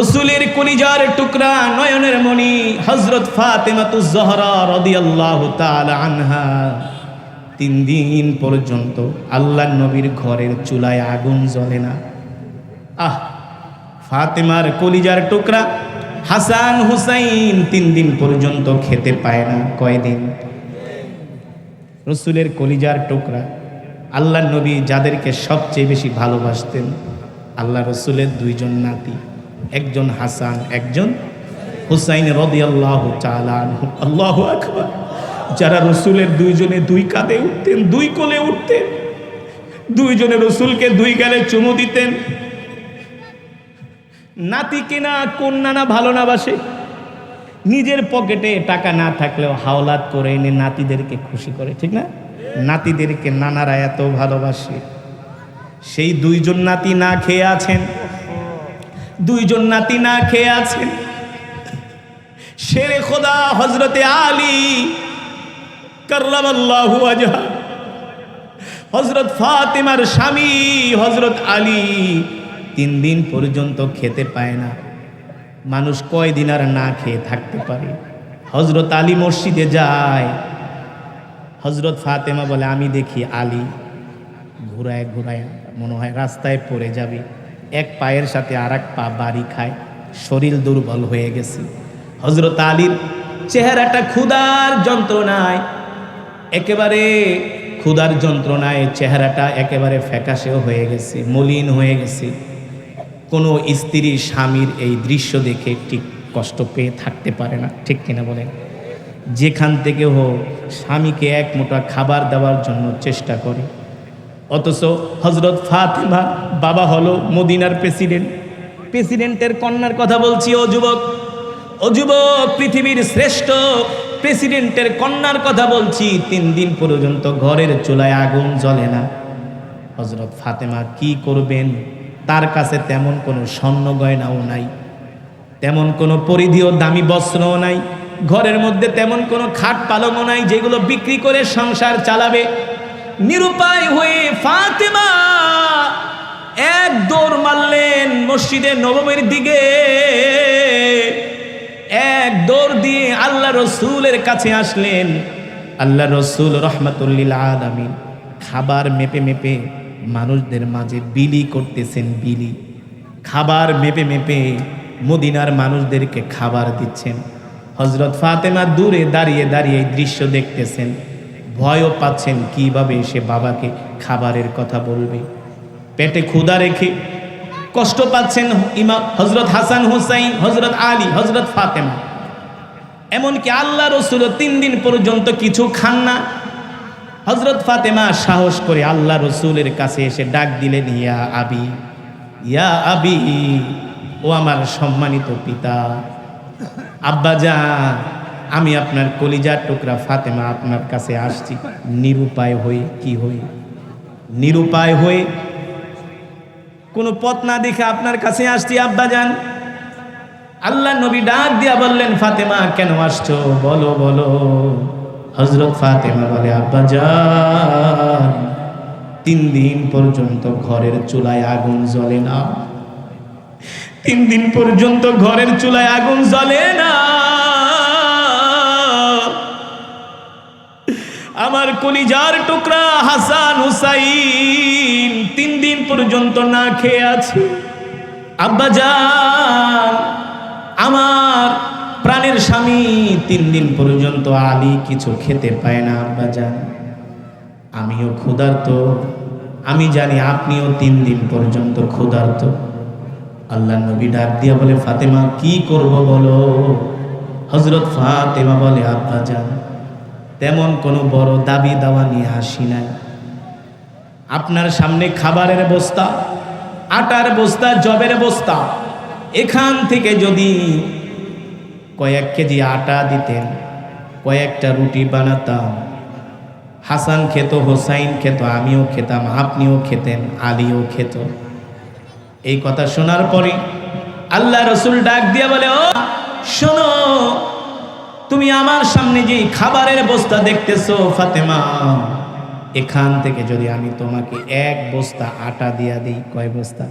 রসুলের কলিজার টুকরা নয়নের মণি হযরত ফাতেমাতুজ জহরা রাদিয়াল্লাহু তাআলা আনহা 3 দিন পর্যন্ত আল্লাহর নবীর ঘরের চুলায় আগুন জ্বলে না। ফাতেমার কলিজার টুকরা হাসান হুসাইন 3 দিন পর্যন্ত খেতে পায় না। কয়দিন? রসুলের কলিজার টুকরা আল্লাহর নবী যাদেরকে সবচেয়ে বেশি ভালোবাসতেন, আল্লাহ রসুলের 2 জন নাতি, একজন হাসান একজন হুসাইন রাদিয়াল্লাহু তাআলা আনহু। আল্লাহু আকবার। যারা রসুলের 2 জনে 2 কাঁধে উঠতেন, 2 কোলে উঠতেন, 2 জনে রসুলকে 2 গালে চুমু দিতেন। নাতিকে না কন্যা না ভালো না বাসে, নিজের পকেটে টাকা না থাকলেও হাওলাত করে এনে নাতিদেরকে খুশি করে, ঠিক না? নাতিদেরকে নানারা এত ভালোবাসে। সেই 2 জন নাতি না খেয়ে আছেন, 2 জন নাতি না খেয়ে আছেন। শেরে খোদা হযরতে আলী কাররামাল্লাহু ওয়াজহা, হযরত ফাতেমার স্বামী হযরত আলী 3 দিন পর্যন্ত খেতে পায় না। মানুষ কয়দিন আর না খেয়ে থাকতে পারে? হযরত আলী মসজিদে যায়, হযরত ফাতেমা বলে আমি দেখি আলী ঘুরায় ঘুরায় মনে হয় রাস্তায় পড়ে যাবে, এক পায়ের সাথে আরেক পা বাড়ি খায়, শরীর দুর্বল হয়ে গেছে। হযরত আলীর চেহারাটা ক্ষুধার যন্ত্রণায়, একেবারে ক্ষুধার যন্ত্রণায় চেহারাটা একেবারে ফ্যাকাশেও হয়ে গেছে, মলিন হয়ে গেছে। কোনো স্ত্রী স্বামীর এই দৃশ্য দেখে ঠিক কষ্ট পেয়ে থাকতে পারে না, ঠিক কিনা বলেন? যেখান থেকে হোক স্বামীকে এক মুঠা খাবার দেওয়ার জন্য চেষ্টা করে। অথচ হযরত ফাতেমা বাবা হলো মদিনার প্রেসিডেন্টের কন্যার কথা বলছি। ও যুবক, ও যুবক, পৃথিবীর শ্রেষ্ঠ প্রেসিডেন্টের কন্যার কথা বলছি। 3 দিন পর্যন্ত ঘরের চুলায় আগুন জ্বলে না। হযরত ফাতেমা কি করবেন? তার কাছে তেমন কোনো স্বর্ণ গয়নাও নাই, তেমন কোনো পরিধেয় দামি বস্ত্রও নাই, ঘরের মধ্যে তেমন কোনো খাট পালংও নাই যেগুলো বিক্রি করে সংসার চালাবে। নিরুপায় হয়ে ফাতেমা এক দৌড় মারলেন মসজিদে নববীর দিকে, এক দৌড় দিয়ে আল্লাহ রসুলের কাছে আসলেন। আল্লাহ রসুল রহমাতুল্লিল আলামিন খাবার মেপে মেপে মানুষদের মাঝে বিলি করতেছেন, বিলি খাবার মেপে মেপে মদিনার মানুষদেরকে খাবার দিচ্ছেন। হযরত ফাতেমা দূরে দাঁড়িয়ে দাঁড়িয়ে এই দৃশ্য দেখতেছেন, ভয়ও পাচ্ছেন কিভাবে সে বাবাকে খাবারের কথা বলবে। পেটে ক্ষুধা রেখে কষ্ট পাচ্ছেন ইমাম হযরত হাসান হুসাইন, হযরত আলী, হযরত ফাতেমা। এমনকি আল্লাহ রসুল 3 দিন পর্যন্ত কিছু খান না। হযরত ফাতেমা সাহস করে আল্লাহ রসুলের কাছে এসে ডাক দিলেন, ইয়া আবি, ইয়া আবি, ও আমার সম্মানিত পিতা, আব্বাজান, আমি আপনার কলিজার টুকরা ফাতেমা আপনার কাছে আসছি নিরুপায় হয়ে। কি হয়ে? নিরুপায় হয়ে, কোনো পথ না দেখে আপনার কাছে আসছি আব্বাজান। আল্লাহ নবী ডাক দিয়া বললেন, ফাতেমা কেন আসছো? বলো বলো। হযরত ফাতেমা বলে, আব্বাজান 3 দিন পর্যন্ত ঘরের চুলায় আগুন জ্বলে না, 3 দিন পর্যন্ত ঘরের চুলায় আগুন জ্বলে না। আমার কলিজার টুকরা হাসান হুসাইন 3 দিন পর্যন্ত না খেয়ে আছে। আব্বাজান, আমার প্রাণের স্বামী 3 দিন পর্যন্ত আলী কিছু খেতে পায় না। আব্বাজান, আমিও ক্ষুধার্ত, আমি জানি আপনিও 3 দিন পর্যন্ত ক্ষুধার্ত। আল্লাহ নবী ডাক দিয়া বলে, ফাতেমা কি করব বলো। হযরত ফাতেমা বলে, আব্বাজান তেমন কোনো বড় দাবি দাওয়া নিয়ে আসি নাই, আপনার সামনে খাবারের বস্তা, আটার বস্তা, জবের বস্তা, এখান থেকে যদি কয়েক কেজি আটা দিতেন, কয়েকটা রুটি বানাতাম, হাসান খেত, হোসাইন খেত, আমিও খেতাম, আপনিও খেতেন, আলীও খেত। এই কথা শোনার পরে আল্লাহ রসুল ডাক দিয়ে বলে, ও শোনো, তুমি আমার সামনে যে খাবারের বস্তা দেখতেছো ফাতেমা, এখান থেকে যদি আমি তোমাকে 1 বস্তা আটা দিয়া দিই, কয় বস্তা?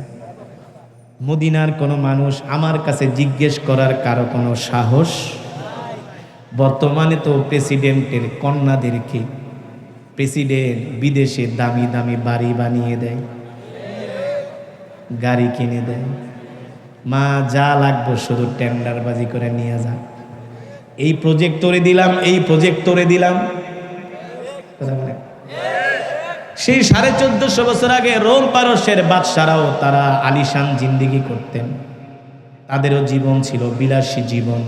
মদিনার কোনো মানুষ আমার কাছে জিজ্ঞেস করার কারো কোনো সাহস? বর্তমানে তো প্রেসিডেন্টের কন্যাদেরকে প্রেসিডেন্ট বিদেশে দামি দামি বাড়ি বানিয়ে দেয়, গাড়ি কিনে দেয়। মা যা লাগবে শুধু টেন্ডারবাজি করে নিয়ে যা, এই প্রজেক্ট তোরে দিলাম, এই প্রজেক্ট তোরে দিলাম। কথা বলে সেই 1450 বছর আগে রোম পারস্যের বাদশারাও তারা আলিশান জিন্দেগি করতেন, তাদেরও জীবন ছিল বিলাসী জীবন।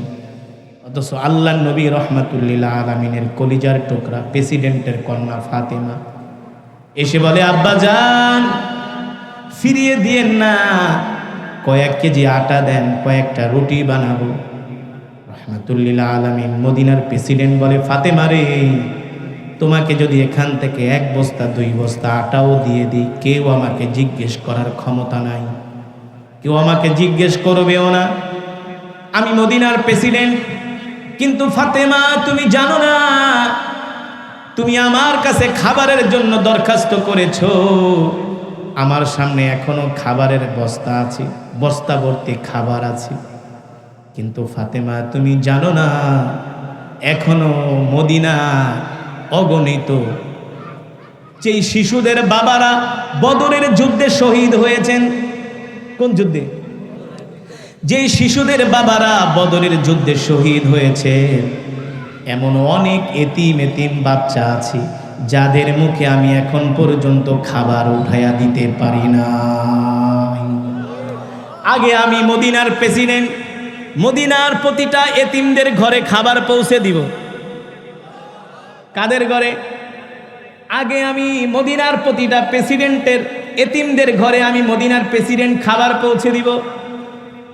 অথচ আল্লাহর নবী রহমাতুল্লিল আলামিনের কলিজার টুকরা প্রেসিডেন্টের কন্যা ফাতেমা এসে বলে, আব্বা জান ফিরিয়ে দিয়েন না, কয়েক কেজি আটা দেন, কয়েকটা রুটি বানাবো। রহমাতুল্লিল আলামিন মদিনার প্রেসিডেন্ট বলে, ফাতেমা রে, তোমাকে যদি এখান থেকে 1 বস্তা 2 বস্তা আটাও দিয়ে দিই, কেউ আমাকে জিজ্ঞেস করার ক্ষমতা নাই, কেউ আমাকে জিজ্ঞেস করবেও না, আমি মদিনার প্রেসিডেন্ট। কিন্তু ফাতেমা, তুমি জানো না, তুমি আমার কাছে খাবারের জন্য দরখাস্ত করেছো, আমার সামনে এখনো খাবারের বস্তা আছে, বস্তা ভর্তি খাবার আছে। কিন্তু ফাতেমা, তুমি জানো না, এখনো মদিনা অগণিত যেই শিশুদের বাবারা বদরের যুদ্ধে শহীদ হয়েছেন। কোন যুদ্ধে? যেই শিশুদের বাবারা বদরের যুদ্ধে শহীদ হয়েছে, এমন অনেক এতিম এতিম বাচ্চা আছে যাদের মুখে আমি এখন পর্যন্ত খাবার উঠাইয়া দিতে পারি না। আগে আমি মদিনার প্রেসিডেন্ট, মদিনার প্রতিটা এতিমদের ঘরে খাবার পৌঁছে দিব। কাদের ঘরে? আগে আমি মদিনার প্রতিটা প্রেসিডেন্টের এতিমদের ঘরে আমি মদিনার প্রেসিডেন্ট খাবার পৌঁছে দিব।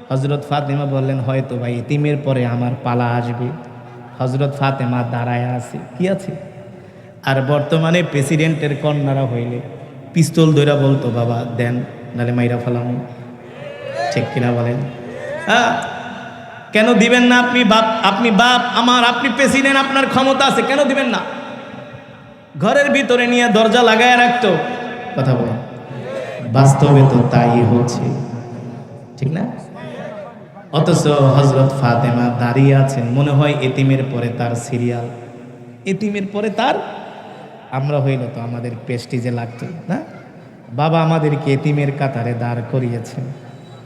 হযরত ফাতেমা বললেন, হয়তো ভাই এতিমের পরে আমার পালা আসবে। হযরত ফাতেমা দাঁড়ায় আছে, কি আছে? আর বর্তমানে প্রেসিডেন্টের কন্যারা হইলে পিস্তল ধইরা বলতো, বাবা দেন, নালে মাইরা ফেলাম। ঠিক কিনা বলেন? হ্যাঁ, কেন দিবেন না? আপনি বাপ আমার, আপনি প্রেসিডেন্ট, আপনার ক্ষমতা আছে, কেন দিবেন না? ঘরের ভিতরে নিয়ে দরজা লাগায় রাখতো। কথা বলেন, বাস্তবে তো তাই হচ্ছে, ঠিক না? অথচ হযরত ফাতেমা দাঁড়িয়ে আছেন, মনে হয় এতিমের পরে তার সিরিয়াল, এতিমের পরে তার। আমরা হইল তো আমাদের প্রেস্টিজে লাগতো না, বাবা আমাদেরকে এতিমের কাতারে দাঁড় করিয়েছেন,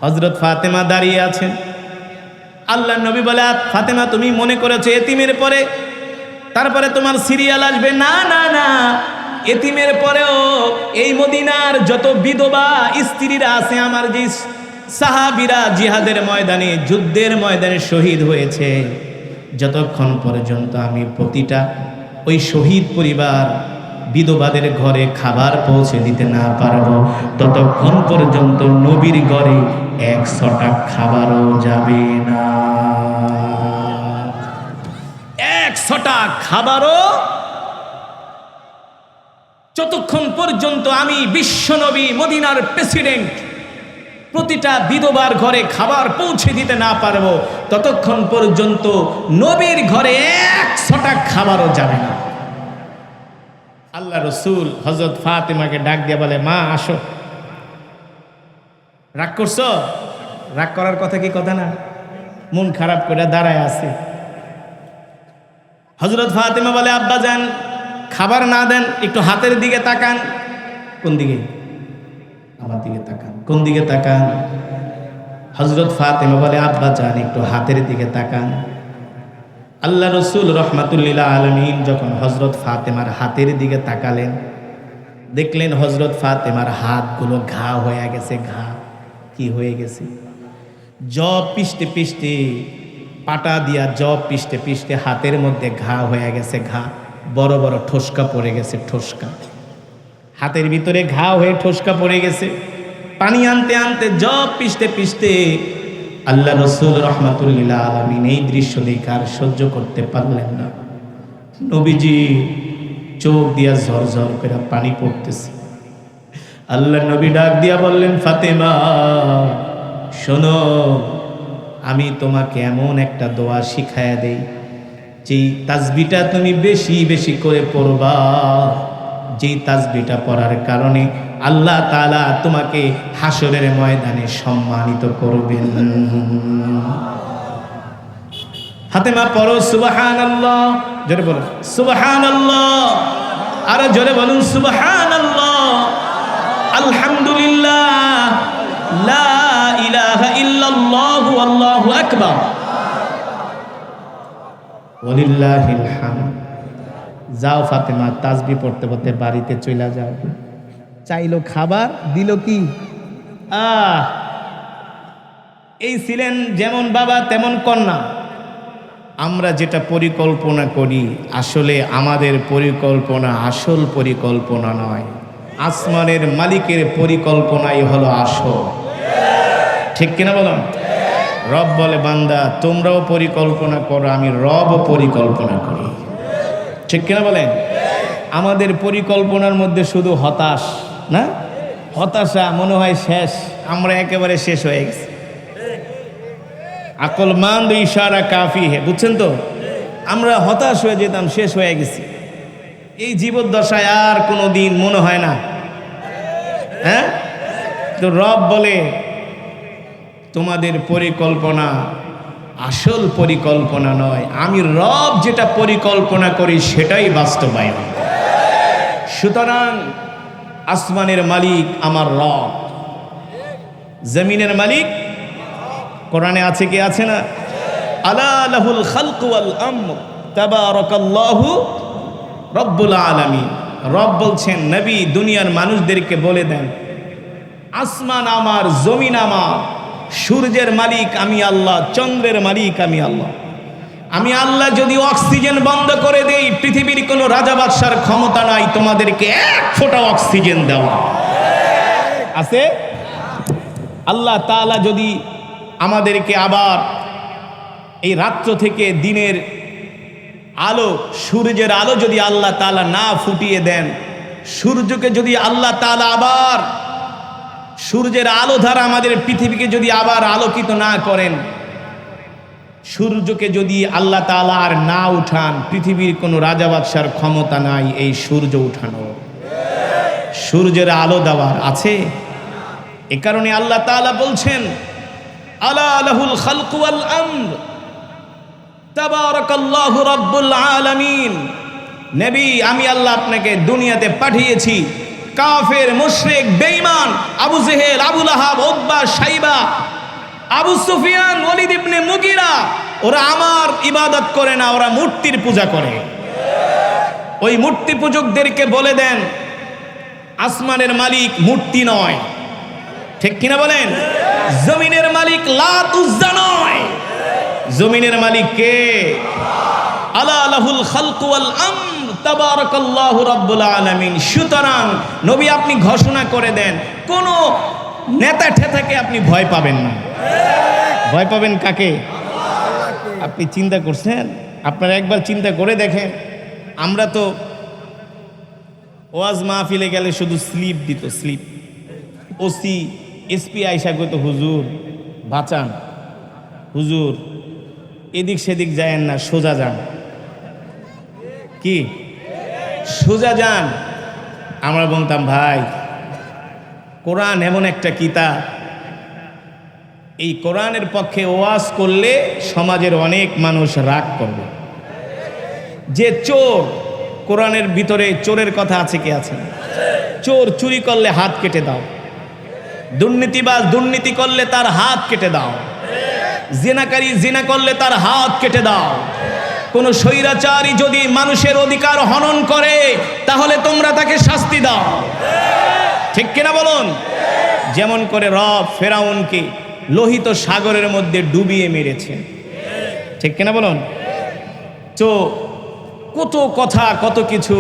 হযরত ফাতেমা দাঁড়িয়ে আছেন। আল্লাহর নবী বলে, ফাতেমা তুমি মনে করেছো এতিমের পরে তারপরে তোমার সিরিয়াল আসবে? না না না, এতিমের পরেও এই মদিনার যত বিধবা স্ত্রীরা আছে, আমার যে সাহাবীরা জিহাদের ময়দানে যুদ্ধের ময়দানে শহীদ হয়েছে, যতক্ষণ পর্যন্ত আমি প্রতিটা ওই শহীদ পরিবার বিধবাদের ঘরে খাবার পৌঁছে দিতে না পারবো, ততক্ষণ পর্যন্ত নবীর ঘরে 100 টাকা খাবারও যাবে না। 100 টাকা খাবারও, যতক্ষণ পর্যন্ত আমি বিশ্বনবী মদিনার প্রেসিডেন্ট প্রতিটা বিধবার ঘরে খাবার পৌঁছে দিতে না পারবো, ততক্ষণ পর্যন্ত নবীর ঘরে 100 টাকা খাবারও যাবে না। আল্লাহ রসুল হযরত ফাতেমাকে ডাক দিয়ে বলে, মা আসো। রাগ করছো? রাগ করার কথা কি কথা না? মন খারাপ করে দাঁড়ায় আছে। হযরত ফাতেমা বলে, আব্বা যান খাবার না দেন, একটু হাতের দিকে তাকান। কোন দিকে? আমার দিকে তাকান। কোন দিকে তাকান? হযরত ফাতেমা বলে, আব্বা যান একটু হাতের দিকে তাকান। আল্লাহ রসুল রহমাতুল্লিল আলামিন যখন হযরত ফাতেমার হাতের দিকে তাকালেন, দেখলেন হযরত ফাতেমার হাতগুলো ঘা হয়ে গেছে। ঘা কি হয়ে গেছে? জব পিষ্টে পিষ্টে, পাটা দিয়া জব পিষ্টে পিষ্টে হাতের মধ্যে ঘা হয়ে গেছে। ঘা বড় বড় ঠোসকা পড়ে গেছে। ঠোসকা হাতের ভিতরে ঘা হয়ে ঠোসকা পড়ে গেছে। পানি আনতে আনতে জব পিষ্টে পিষ্টে আল্লাহ রসুল রহমাতুল্লিল আলামিন এই দৃশ্য দেখে আর সহ্য করতে পারলেন না। নবীজি চোখ দিয়া ঝরঝর করে পানি পড়তেছে। আল্লাহ নবী ডাক দিয়া বললেন, ফাতেমা শোনো, আমি তোমাকে এমন একটা দোয়া শিখায়া দেই, যেই তাসবিহটা তুমি বেশি বেশি করে পড়বা, যেই তাসবিহটা পড়ার কারণে আল্লাহ তাআলা তোমাকে হাসরের ময়দানে সম্মানিত করবেন। ফাতেমা পড়ো সুবহানাল্লাহ, জোরে বলো সুবহানাল্লাহ, আরো জোরে বলুন সুবহানাল্লাহ, আলহামদুলিল্লাহ, লা ইলাহা ইল্লাল্লাহু আল্লাহু আকবার, ওয়ালিল্লাহিল হামদ। যাও ফাতেমা, তাসবিহ পড়তে পড়তে বাড়িতে চলে যাও। চাইলো খাবার, দিল কি? এই ছিলেন যেমন বাবা তেমন কন্যা। আমরা যেটা পরিকল্পনা করি, আসলে আমাদের পরিকল্পনা আসল পরিকল্পনা নয়, আসমানের মালিকের পরিকল্পনাই হলো আসল। ঠিক কিনা বলুন? রব বলে, বান্দা তোমরাও পরিকল্পনা করো, আমি রবও পরিকল্পনা করি। ঠিক কিনা বলেন? আমাদের পরিকল্পনার মধ্যে শুধু হতাশ না, হতাশা, মনে হয় শেষ, আমরা একেবারে শেষ হয়ে গেছি। আকলমান্দ ইশারা কাফি হে, বুঝছেন তো? আমরা হতাশ হয়ে যেতাম, শেষ হয়ে গেছি। এই জীবদ্দশায় আর কোনো দিন মনে হয় না। হ্যাঁ, তো রব বলে তোমাদের পরিকল্পনা আসল পরিকল্পনা নয়, আমি রব যেটা পরিকল্পনা করি সেটাই বাস্তবায়ন। সুতরাং আসমানের মালিক আমার রব, জমিনের মালিক কোরআনে আছে কি আছে না? আলা লাহুল খালকু ওয়াল আমর তাবারাকাল্লাহু রব্বুল আলামিন। রব বলছেন, নবী দুনিয়ার মানুষদেরকে বলে দেন, আসমান আমার, জমিন আমার, সূর্যের মালিক আমি আল্লাহ, চন্দ্রের মালিক আমি আল্লাহ। আমি আল্লাহ যদি অক্সিজেন বন্ধ করে দেই, পৃথিবীর কোনো রাজা বাদশার ক্ষমতা নাই তোমাদেরকে এক ফোঁটা অক্সিজেন দেওয়া। আছে? আল্লাহ তাআলা যদি আমাদেরকে আবার এই রাত্র থেকে দিনের আলো, সূর্যের আলো যদি আল্লাহ তাআলা না ফুটিয়ে দেন, সূর্যকে যদি আল্লাহ তাআলা আবার, সূর্যের আলো দ্বারা আমাদের পৃথিবীকে যদি আবার আলোকিত না করেন, সূর্যকে যদি আল্লাহ তাআলা আর না উঠান, পৃথিবীর কোনো রাজা বাদশার ক্ষমতা নাই এই সূর্য উঠানো, সূর্যের আলো দেওয়ার। আছে? এ কারণে আল্লাহ তাআলা বলছেন, আলা লাহুল খালকু ওয়াল আমর তাবারাকাল্লাহু রব্বুল আলামিন। নবী আমি আল্লাহ আপনাকে দুনিয়াতে পাঠিয়েছি। কাফের, মুশরিক, বেঈমান, আবু জেহেল, আবু লাহাব, উতবা, শাইবা, আবু সুফিয়ান, ওয়ালিদ ইবনে মুগিরা, ওরা আমার ইবাদত করে না, ওরা মূর্তির পূজা করে। ওই মূর্তি পূজকদেরকে বলে দেন, আসমানের মালিক মূর্তি নয়। ঠিক কিনা বলেন? জমিনের মালিক লাত উজ্জা নয়, জমিনের মালিক কে? আলা লাহুল খালকু ওয়াল আমর তাবারাকাল্লাহু রব্বুল আলামিন। সুতরাং নবী আপনি ঘোষণা করে দেন, কোন নেতা ঠেতাকে আপনি ভয় পাবেন না। ভয় পাবেন কাকে? আপনি চিন্তা করছেন? আপনারা একবার চিন্তা করে দেখেন, আমরা তো ওয়াজ মাহফিলে গেলে শুধু স্লিপ দিত, স্লিপ। ওসি এসপি আইসা কইতো, হুজুর বাঁচান, হুজুর এদিক সেদিক যায়েন না, সোজা যান। কি সোজা যান? আমরা বলতাম, ভাই কোরআন এমন একটা কিতাব, এই কোরআনের পক্ষে ওয়াজ করলে সমাজের অনেক মানুষ রাগ করবে। যে চোর, কোরআনের ভিতরে চোরের কথা আছে কি আছে? চোর চুরি করলে হাত কেটে দাও, দুর্নীতিবাজ দুর্নীতি করলে তার হাত কেটে দাও, জিনাকারী জিনা করলে তার হাত কেটে দাও। কোন স্বৈরাচারী যদি মানুষের অধিকার হনন করে, তাহলে তোমরা তাকে শাস্তি দাও। ঠিক কিনা বলুন? যেমন করে রব ফেরাউনকে লোহিত সাগরের মধ্যে ডুবিয়ে মেরেছে। ঠিক কিনা বলুন? তো কত কথা, কত কিছু,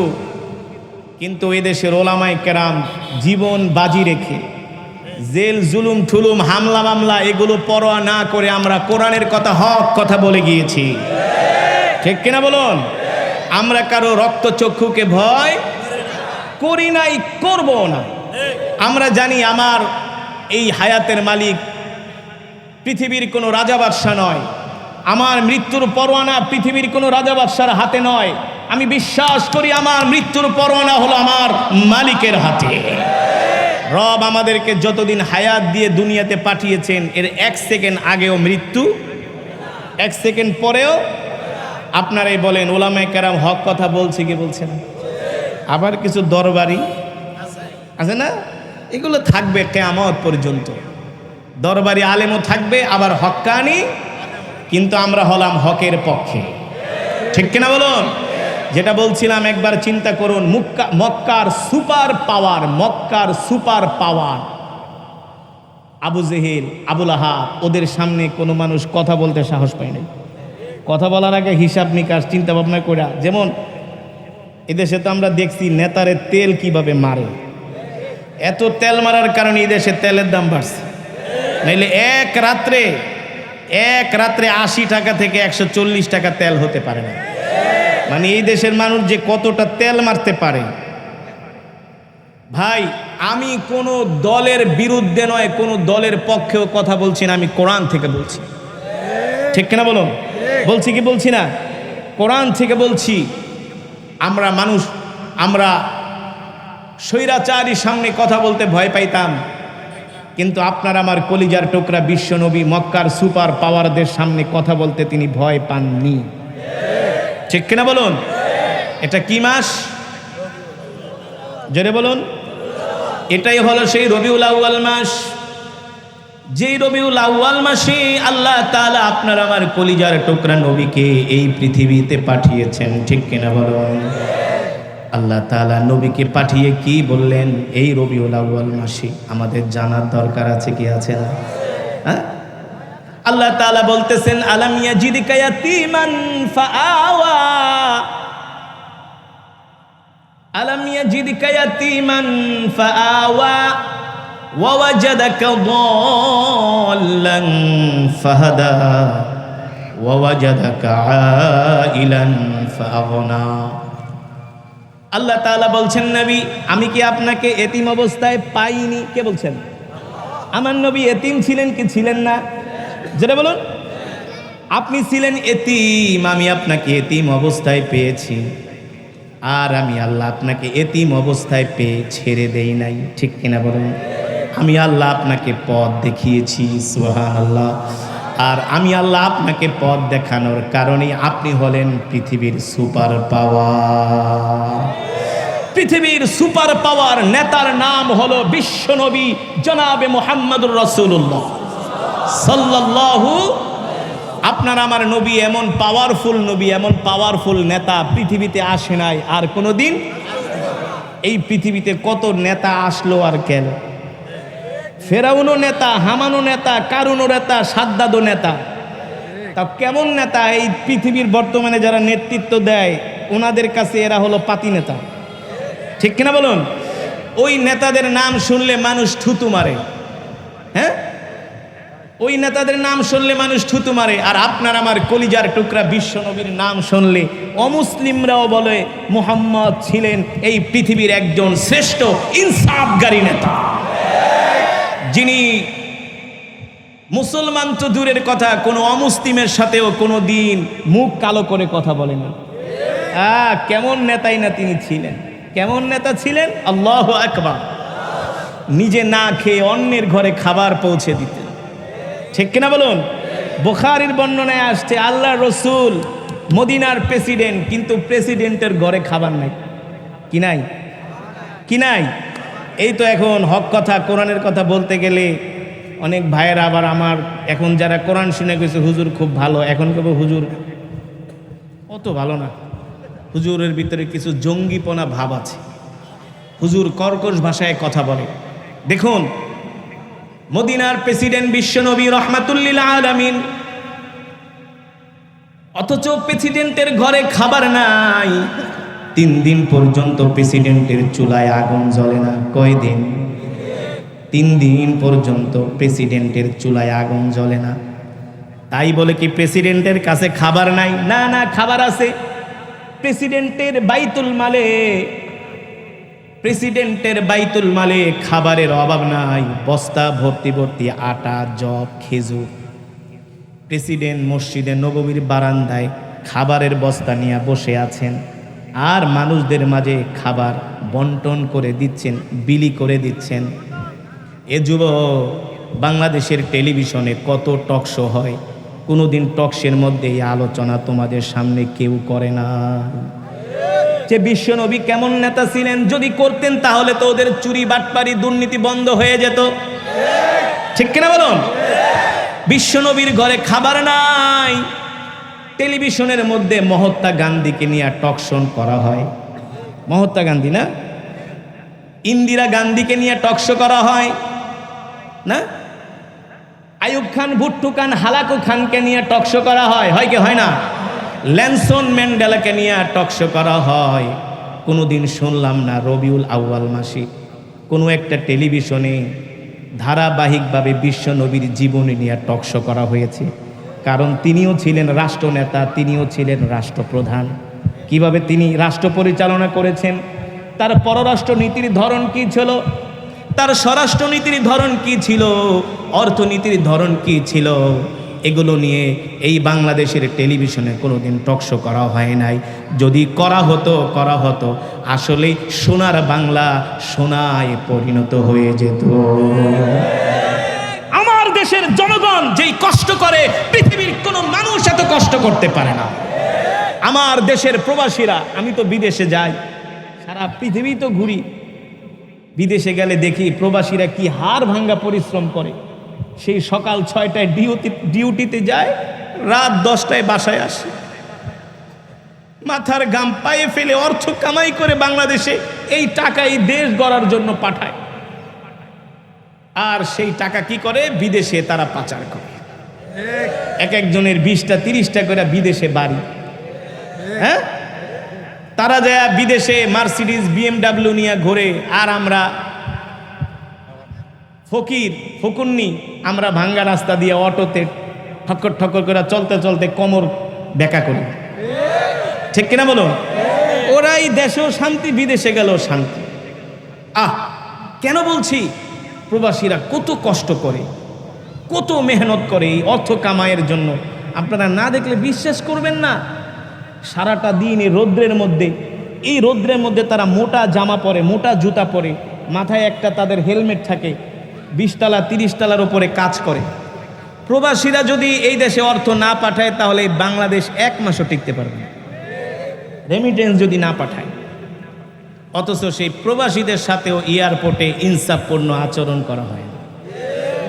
কিন্তু এদেশের ওলামায়ে কেরাম জীবন বাজি রেখে জেল জুলুম ঠুলুম হামলা মামলা এগুলো পরোয়া না করে আমরা কোরআনের কথা, হক কথা বলে গিয়েছি। ঠিক কিনা বলুন? আমরা কারো রক্তচক্ষুকে ভয় করি নাই, করব না। আমরা জানি আমার এই হায়াতের মালিক পৃথিবীর কোনো রাজা বাদশা নয়, আমার মৃত্যুর পরোয়ানা পৃথিবীর কোনো রাজা বাদশার হাতে নয়। আমি বিশ্বাস করি আমার মৃত্যুর পরোয়ানা হলো আমার মালিকের হাতে। রব আমাদেরকে যতদিন হায়াত দিয়ে দুনিয়াতে পাঠিয়েছেন এর 1 সেকেন্ড আগেও মৃত্যু, 1 সেকেন্ড পরেও। আপনারাই বলেন ওলামায়ে কেরাম হক কথা বলছে কি বলছে না? আবার কিছু দরবারি আছে না, এগুলো থাকবে কিয়ামত পর্যন্ত। দরবারি আলেমও থাকবে, আবার হক্কানি, কিন্তু আমরা হলাম হকের পক্ষে। ঠিক কিনা বলুন? যেটা বলছিলাম একবার চিন্তা করুন, মক্কার সুপার পাওয়ার, মক্কার সুপার পাওয়ার আবু জেহেল, আবুল আহাব, ওদের সামনে কোনো মানুষ কথা বলতে সাহস পায় নাই। কথা বলার আগে হিসাব নিকাশ চিন্তা ভাবনা করে, যেমন এদেশে তো আমরা দেখছি নেতারে তেল কিভাবে মারে, এত তেল মারার কারণে এদেশে তেলের দাম বাড়ছে। নাইলে এক রাত্রে 80 টাকা থেকে 140 টাকা তেল হতে পারে না। মানে এই দেশের মানুষ যে কতটা তেল মারতে পারে। ভাই আমি কোনো দলের বিরুদ্ধে নয়, কোনো দলের পক্ষেও কথা বলছি না, আমি কোরআন থেকে বলছি। ঠিক কিনা বলুন? বলছি কি বলছি না? কোরআন থেকে বলছি। আমরা মানুষ, আমরা স্বৈরাচারীর সামনে কথা বলতে ভয় পাইতাম, কিন্তু আপনার আমার কলিজার টুকরা বিশ্বনবী মক্কার সুপার পাওয়ারদের সামনে কথা বলতে তিনি ভয় পাননি। ঠিক কিনা বলুন? এটা কি মাস? জোরে বলুন। এটাই হলো সেই রবিউল আউয়াল মাস, যেই রবিউল আউয়াল মাসে আল্লাহ তাআলা আপনার আমার কলিজার টুকরা নবীকে এই পৃথিবীতে পাঠিয়েছেন। ঠিক কিনা বলুন? আল্লাহ তাআলা নবীকে পাঠিয়ে কি বললেন এই রবিউল আউয়াল মাসে? আমাদের জানার দরকার আছে কি আছে না? হ্যাঁ, আল্লাহ তাআলা বলতেছেন আলাম ইয়াজিদকা ইয়াতীমান ফাআওয়া, আলাম ইয়াজিদকা ইয়াতীমান ফাআওয়া ওয়া ওয়াজাদাকা দাল্লান ফাহাদা ওয়া ওয়াজাদাকা আইলান ফাআগনা। আল্লাহ তাআলা বলছেন নবী আমি কি আপনাকে এতিম অবস্থায় পাইনি? কে বলছেন? আমার নবী এতিম ছিলেন কি ছিলেন না? যেটা বলুন, আপনি ছিলেন এতিম, আমি আপনাকে এতিম অবস্থায় পেয়েছি, আর আমি আল্লাহ আপনাকে এতিম অবস্থায় পেয়ে ছেড়ে দেই নাই। ঠিক কিনা বলুন? আমি আল্লাহ আপনাকে পথ দেখিয়েছি, সুবহানাল্লাহ। আর আমি আল্লাহ আপনাকে পথ দেখানোর কারণে আপনি হলেন পৃথিবীর সুপার পাওয়ার। পৃথিবীর সুপার পাওয়ার নেতার নাম হলো বিশ্বনবী জনাবে মুহাম্মদুর রাসূলুল্লাহ সাল্লাল্লাহু। আপনার আমার নবী এমন পাওয়ারফুল নবী, এমন পাওয়ারফুল নেতা পৃথিবীতে আসে নাই আর কোনোদিন। এই পৃথিবীতে কত নেতা আসলো আর কেন? ফেরাউনও নেতা, হামানও নেতা, কারুনও নেতা, সাদ্দাদও নেতা। তা কেমন নেতা? এই পৃথিবীর বর্তমানে যারা নেতৃত্ব দেয় ওনাদের কাছে এরা হলো পাতি নেতা। ঠিক কিনা বলুন? ওই নেতাদের নাম শুনলে মানুষ থুতু মারে। হ্যাঁ, ওই নেতাদের নাম শুনলে মানুষ থুতু মারে। আর আপনার আমার কলিজার টুকরা বিশ্বনবীর নাম শুনলে অমুসলিমরাও বলে মুহাম্মদ ছিলেন এই পৃথিবীর একজন শ্রেষ্ঠ ইনসাফকারী নেতা, যিনি মুসলমান তো দূরের কথা, কোনো অমুসলিমের সাথেও কোনো দিন মুখ কালো করে কথা বলেনি। কেমন নেতাই না তিনি ছিলেন, কেমন নেতা ছিলেন! আল্লাহু আকবার। নিজে না খেয়ে অন্যের ঘরে খাবার পৌঁছে দিতেন। ঠিক কিনা বলুন? বুখারীর বর্ণনায় আসছে আল্লাহ রসুল মদিনার প্রেসিডেন্ট, কিন্তু প্রেসিডেন্টের ঘরে খাবার নাই। কি নাই? কি নাই? এই তো এখন হক কথা, কোরআনের কথা বলতে গেলে অনেক ভাইয়েরা আবার আমার এখন যারা কোরআন শুনে গেছে হুজুর খুব ভালো, এখন কেবল হুজুর অত ভালো না, হুজুরের ভিতরে কিছু জঙ্গিপনা ভাব আছে, হুজুর কর্কশ ভাষায় কথা বলে। দেখুন মদিনার প্রেসিডেন্ট বিশ্বনবী রহমাতুল্লিল আলামিন, অথচ প্রেসিডেন্টের ঘরে খাবার নাই। 3 দিন পর্যন্ত প্রেসিডেন্টের চুলায় আগুন জ্বলে না। কয়দিন? 3 দিন পর্যন্ত প্রেসিডেন্টের চুলায় আগুন জ্বলে না। তাই বলে কি প্রেসিডেন্টের কাছে খাবার নাই? না না, খাবার আছে। প্রেসিডেন্টের বাইতুল মালে খাবারের অভাব নাই, বস্তা ভর্তি ভর্তি আটা, জব, খেজুর। প্রেসিডেন্ট মসজিদে নববীর বারান্দায় খাবারের বস্তা নিয়ে বসে আছেন। আর মানুষদের মাঝে খাবার বন্টন করে দিচ্ছেন, বিলি করে দিচ্ছেন। এ যুবক, বাংলাদেশের টেলিভিশনে কত টক শো হয়, কোনোদিন টক শোর মধ্যে এই আলোচনা তোমাদের সামনে কেউ করে না যে বিশ্বনবী কেমন নেতা ছিলেন। যদি করতেন তাহলে তো ওদের চুরি বাটপারি দুর্নীতি বন্ধ হয়ে যেত, ঠিক কিনা বলুন? বিশ্বনবীর ঘরে খাবার নাই, টেলিভিশনের মধ্যে মহাত্মা গান্ধীকে নিয়ে টক শো করা হয়। মহাত্মা গান্ধী না, ইন্দিরা গান্ধীকে নিয়ে টক শো করা হয় না, আইয়ুব খান, ভুট্টু খান, হালাকু খানকে নিয়ে টক শো করা হয়, হয় কি হয় না? ল্যানসন ম্যান্ডেলাকে নিয়ে টক শো করা হয়। কোনোদিন শুনলাম না রবিউল আউয়াল মাসে কোনো একটা টেলিভিশনে ধারাবাহিকভাবে বিশ্বনবীর জীবনী নিয়ে টক শো করা হয়েছে। কারণ তিনিও ছিলেন রাষ্ট্রনেতা, তিনিও ছিলেন রাষ্ট্রপ্রধান। কিভাবে তিনি রাষ্ট্র পরিচালনা করেছেন, তার পররাষ্ট্রনীতির ধরন কি ছিল, তার স্বরাষ্ট্রনীতির ধরন কি ছিল, অর্থনীতির ধরন কি ছিল, এগুলো নিয়ে এই বাংলাদেশের টেলিভিশনে কোনোদিন টক শো করা হয় নাই। যদি করা হতো আসলে সোনার বাংলা সোনায় পরিণত হয়ে যেত। আমার দেশের জনগণ যেই কষ্ট করে পৃথিবীর কোনো মানুষ এত কষ্ট করতে পারে না। আমার দেশের প্রবাসীরা, আমি তো বিদেশে যাই, সারা পৃথিবী তো ঘুরি, বিদেশে গেলে দেখি প্রবাসীরা কি হাড় ভাঙ্গা পরিশ্রম করে। সেই সকাল 6টায় ডিউটিতে যায়, রাত 10টায় বাসায় আসে, মাথার গাম পায়ে ফেলে অর্থ কামাই করে বাংলাদেশে এই টাকা এই দেশ গড়ার জন্য পাঠায়। আর সেই টাকা কি করে? বিদেশে তারা পাচার করে। এক একজনের 20টা 30টা করে বিদেশে বাড়ি। হ্যাঁ, তারা যায় বিদেশে মার্সিডিজ BMW নিয়ে ঘোরে, আর আমরা ফকুন্নি আমরা ভাঙ্গা রাস্তা দিয়ে অটোতে ঠক্কর ঠক্কর করে চলতে চলতে কোমর বেঁকা করি, ঠিক কিনা বলো? ওরাই দেশেও শান্তি, বিদেশে গেলেও শান্তি। কেন বলছি? প্রবাসীরা কত কষ্ট করে, কত মেহনত করে এই অর্থ কামাইয়ের জন্য। আপনারা না দেখলে বিশ্বাস করবেন না। সারাটা দিন এই রৌদ্রের মধ্যে তারা মোটা জামা পরে, মোটা জুতা পরে, মাথায় একটা তাদের হেলমেট থাকে, 20 তলা 30 তলার উপরে কাজ করে। প্রবাসীরা যদি এই দেশে অর্থ না পাঠায় তাহলে বাংলাদেশ 1 মাসও টিকতে পারবে না, রেমিটেন্স যদি না পাঠায়। অথচ সেই প্রবাসীদের সাথেও এয়ারপোর্টে ইনসাফপূর্ণ আচরণ করা হয়।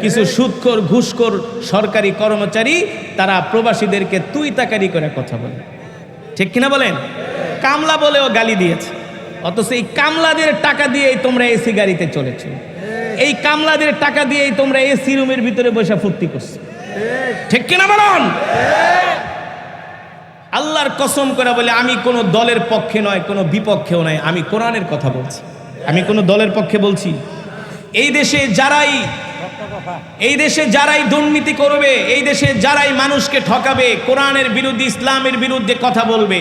কিছু সুদখোর ঘুষখোর সরকারি কর্মচারী তারা প্রবাসীদেরকে তুই তাকারি করে কথা বলে, ঠিক কিনা বলেন? কামলা বলেও গালি দিয়েছে। অথচ এই কামলাদের টাকা দিয়েই তোমরা এসি গাড়িতে চলেছো, এই কামলাদের টাকা দিয়েই তোমরা এসি রুমের ভিতরে বসে ফুর্তি করছো, ঠিক কিনা বলুন? আল্লাহর কসম করে বলে আমি কোনো দলের পক্ষে নয়, কোনো বিপক্ষেও নয়, আমি কোরআনের কথা বলছি। আমি কোনো দলের পক্ষে বলছি? এই দেশে যারাই দুর্নীতি করবে, এই দেশে যারাই মানুষকে ঠকাবে, কোরআনের বিরুদ্ধে, ইসলামের বিরুদ্ধে কথা বলবে,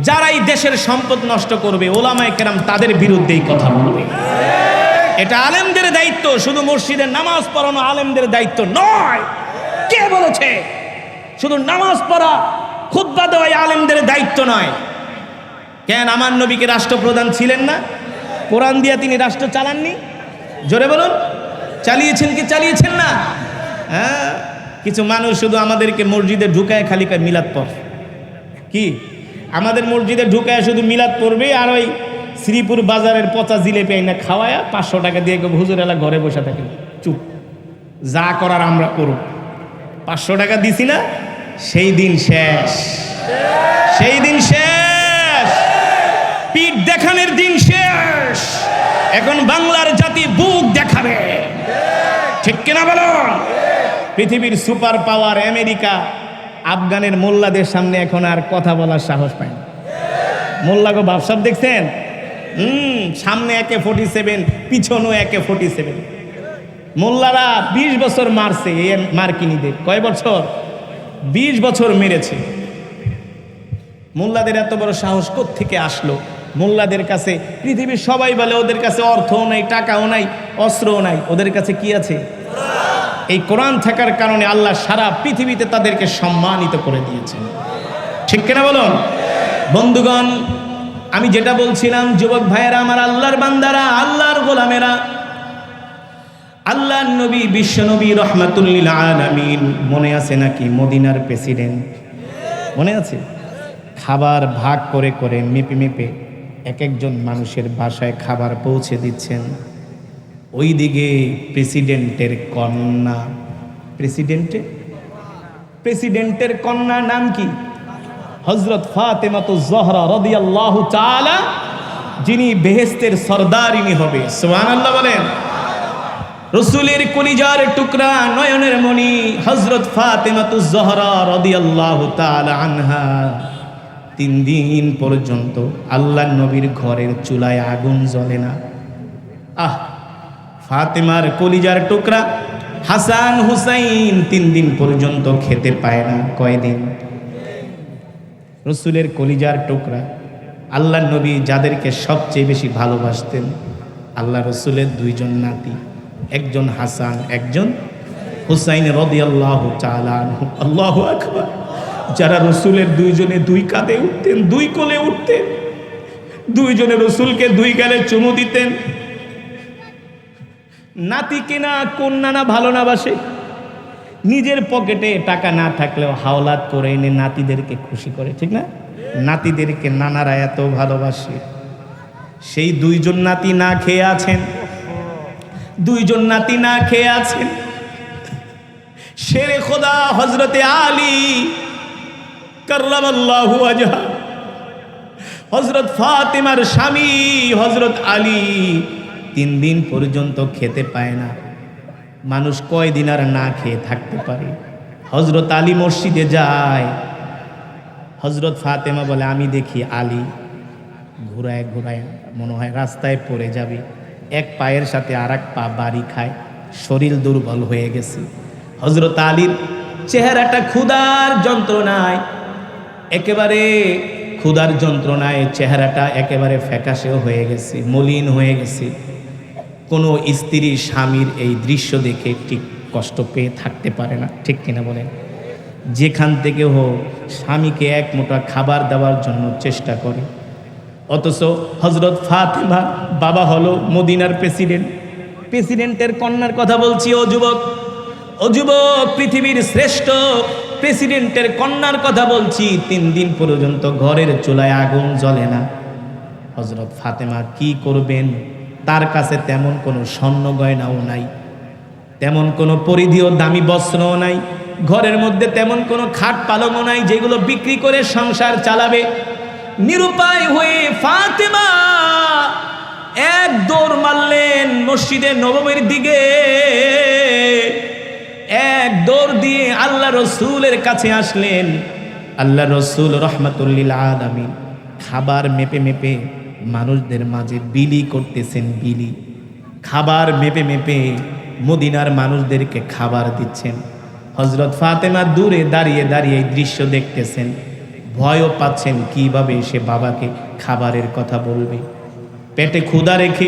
যারাই দেশের সম্পদ নষ্ট করবে, ওলামায়ে কেরাম তাদের বিরুদ্ধেই কথা বলবে। এটা আলেমদের দায়িত্ব, শুধু মসজিদে নামাজ পড়ানো আলেমদের দায়িত্ব নয়। কে বলেছে শুধু নামাজ পড়া, খুতবা দেওয়া আলেমদের দায়িত্ব নয়? কেন আমার নবীকে রাষ্ট্রপ্রধান ছিলেন না? কোরআন দিয়ে তিনি রাষ্ট্র চালাননি? জোরে বলুন, চালিয়েছেন কি চালিয়েছেন না? হ্যাঁ, কিছু মানুষ শুধু আমাদেরকে মসজিদে ঢুকায় খালি মিলাদ পড়, কি আমাদের মসজিদে ঢুকায় শুধু মিলাদ পড়বে, আর ওই শ্রীপুর বাজারের পচা জিলেপি না খাওয়ায়া 500 টাকা দিয়ে হুজুর এলা ঘরে বসে থাকে, চুপ, যা করার আমরা করব। 500 টাকা দিছি না, সেই দিন শেষ, সেই দিন শেষ, পিঠ দেখানোর দিন শেষ। এখন বাংলার জাতি বুক দেখাবে, ঠিক কিনা বলো? পৃথিবীর সুপার পাওয়ার আমেরিকা আফগানের মোল্লাদের সামনে এখন আর কথা বলার সাহস পায় না। মোল্লাগো ভাবসাব দেখছেন? সামনে AK-47, পিছনেও AK-47। মোল্লারা 20 বছর মারছে মার্কিনীদের। কয় বছর? 20 বছর মেরেছে। মোল্লাদের এত বড় সাহস কোত্থেকে আসলো? মোল্লাদের কাছে পৃথিবীর সবাই বলে ওদের কাছে অর্থও নাই, টাকাও নাই, অস্ত্রও নাই, ওদের কাছে কি আছে? এই কোরআন থাকার কারণে আল্লাহ সারা পৃথিবীতে তাদেরকে সম্মানিত করে দিয়েছেন, ঠিক কিনা বলুন? বন্ধুগণ, আমি যেটা বলছিলাম, যুবক ভাইয়েরা আমার, আল্লাহর বান্দারা, আল্লাহর গোলামেরা, আল্লাহর নবী বিশ্ব নবী রহমাতুল লিল আলামিন, মনে আছে নাকি মদিনার প্রেসিডেন্ট? মনে আছে? খাবার ভাগ করে করে মেপে মেপে এক একজন মানুষের বাসায় খাবার পৌঁছে দিচ্ছেন। ওইদিকে প্রেসিডেন্টের কন্যা, প্রেসিডেন্টের কন্যা নাম কি? হযরত ফাতেমাতুজ জহরা রাদিয়াল্লাহু তাআলা, যিনি বেহেশতের সরদারিনী হবে। সুবহানাল্লাহ বলেন। রাসূলের কলিজার টুকরা, নয়নের মণি হযরত ফাতেমাতুজ জহরা রাদিয়াল্লাহু তাআলা আনহা 3 দিন পর্যন্ত আল্লাহর নবীর ঘরের চুলায় আগুন জ্বলে না। ফাতেমার কলিজার টুকরা হাসান হুসাইন 3 দিন পর্যন্ত খেতে পায় না। কয়দিন? রাসূলের কলিজার টুকরা আল্লাহর নবী যাদেরকে সবচেয়ে বেশি ভালোবাসতেন, আল্লাহ রাসূলের 2 জন নাতি, একজন হাসান, একজন হুসাইন রাদিয়াল্লাহু তাআলা আনহু। আল্লাহু আকবার। যারা রাসূলের 2 জনে 2 কাঁধে উঠতেন, 2 কোলে উঠতেন, 2 জনে রাসূলকে 2 গালে চুমু দিতেন। নাতি কিনা কন্যা না ভালো না বাসে, নিজের পকেটে টাকা না থাকলেও হাওলাত করে এনে নাতিদেরকে খুশি করে, ঠিক না? নাতিদেরকে নানারা এত ভালোবাসে। সেই 2 জন নাতি না খেয়ে আছেন, 2 জন নাতি না খেয়ে আছেন। শেরে খোদা হযরতে আলী কাররামাল্লাহু ওয়াজহা, হযরত ফাতেমার স্বামী হযরত আলী 3 দিন পর্যন্ত খেতে পায় না। মানুষ কয়দিন আর না খেয়ে থাকতে পারে? হযরত আলী মসজিদে যায়, হযরত ফাতেমা বলে, আমি দেখি আলী ঘুরায় ঘুরায় মনে হয় রাস্তায় পড়ে যাবে, এক পায়ের সাথে আর এক পা বাড়ি খায়, শরীর দুর্বল হয়ে গেছে। হযরত আলীর চেহারাটা ক্ষুধার যন্ত্রণায়, একেবারে ক্ষুধার যন্ত্রণায় চেহারাটা একেবারে ফ্যাকাশেও হয়ে গেছে, মলিন হয়ে গেছে। কোনো স্ত্রী স্বামীর এই দৃশ্য দেখে ঠিক কষ্ট পেয়ে থাকতে পারে না, ঠিক কিনা বলেন? যেখান থেকে হোক স্বামীকে এক মুঠা খাবার দেওয়ার জন্য চেষ্টা করে। অথচ হযরত ফাতেমা বাবা হলো মদিনার প্রেসিডেন্টের কন্যার কথা বলছি। ও যুবক, পৃথিবীর শ্রেষ্ঠ প্রেসিডেন্টের কন্যার কথা বলছি। 3 দিন পর্যন্ত ঘরের চুলায় আগুন জ্বলে না। হযরত ফাতেমা কি করবেন? তার কাছে তেমন কোনো স্বর্ণ গয়নাও নাই, তেমন কোনো পরিধেয় দামি বস্ত্রও নাই, ঘরের মধ্যে তেমন কোনো খাট পালংও নাই যেগুলো বিক্রি করে সংসার চালাবে। নিরুপায় হয়ে ফাতেমা এক দৌড় মারলেন মসজিদে নববীর দিকে, এক দৌড় দিয়ে আল্লাহ রসুলের কাছে আসলেন। আল্লাহ রসুল রহমাতুল লিল আলামিন খাবার মেপে মেপে মানুষদের মাঝে বিলি করতেছেন, বিলি খাবার মেপে মেপে মদিনার মানুষদেরকে খাবার দিচ্ছেন। হযরত ফাতেমা দূরে দাঁড়িয়ে দাঁড়িয়ে এই দৃশ্য দেখতেছেন, ভয়ও পাচ্ছেন কিভাবে সে বাবাকে খাবারের কথা বলবে। পেটে ক্ষুধা রেখে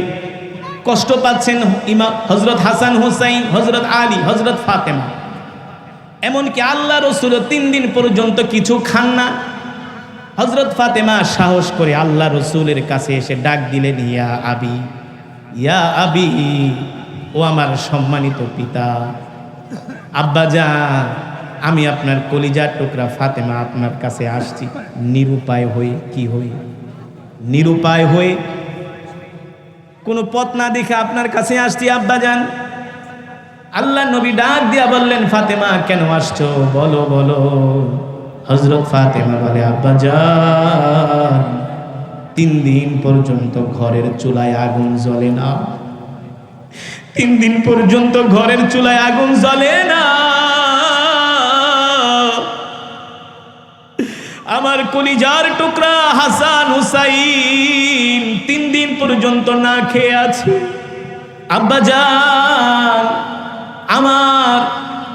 কষ্ট পাচ্ছেন ইমাম হযরত হাসান হুসাইন, হযরত আলী, হযরত ফাতেমা। এমনকি আল্লাহ রসুল 3 দিন পর্যন্ত কিছু খান না। হযরত ফাতেমা সাহস করে আল্লাহ রসুলের কাছে এসে ডাক দিলেন, ইয়া আবি, ইয়া আবি, ও আমার সম্মানিত পিতা, আব্বাজান, আমি আপনার কলিজার টুকরা ফাতেমা আপনার কাছে আসছি নিরুপায় হয়ে। কি হয়ে? নিরুপায় হয়ে, কোনো পথ না দেখে আপনার কাছে আসছি আব্বাজান। আল্লাহ নবী ডাক দিয়া বললেন, ফাতেমা কেন আসছো? বলো বলো। হযরত ফাতেমা বলে, আব্বাজান 3 দিন পর্যন্ত ঘরের চুলায় আগুন জ্বলে না, 3 দিন পর্যন্ত ঘরের চুলায় আগুন জ্বলে না। আমার কলিজার টুকরা হাসান হুসাইন 3 দিন পর্যন্ত না খেয়ে আছে। আব্বাজান, আমার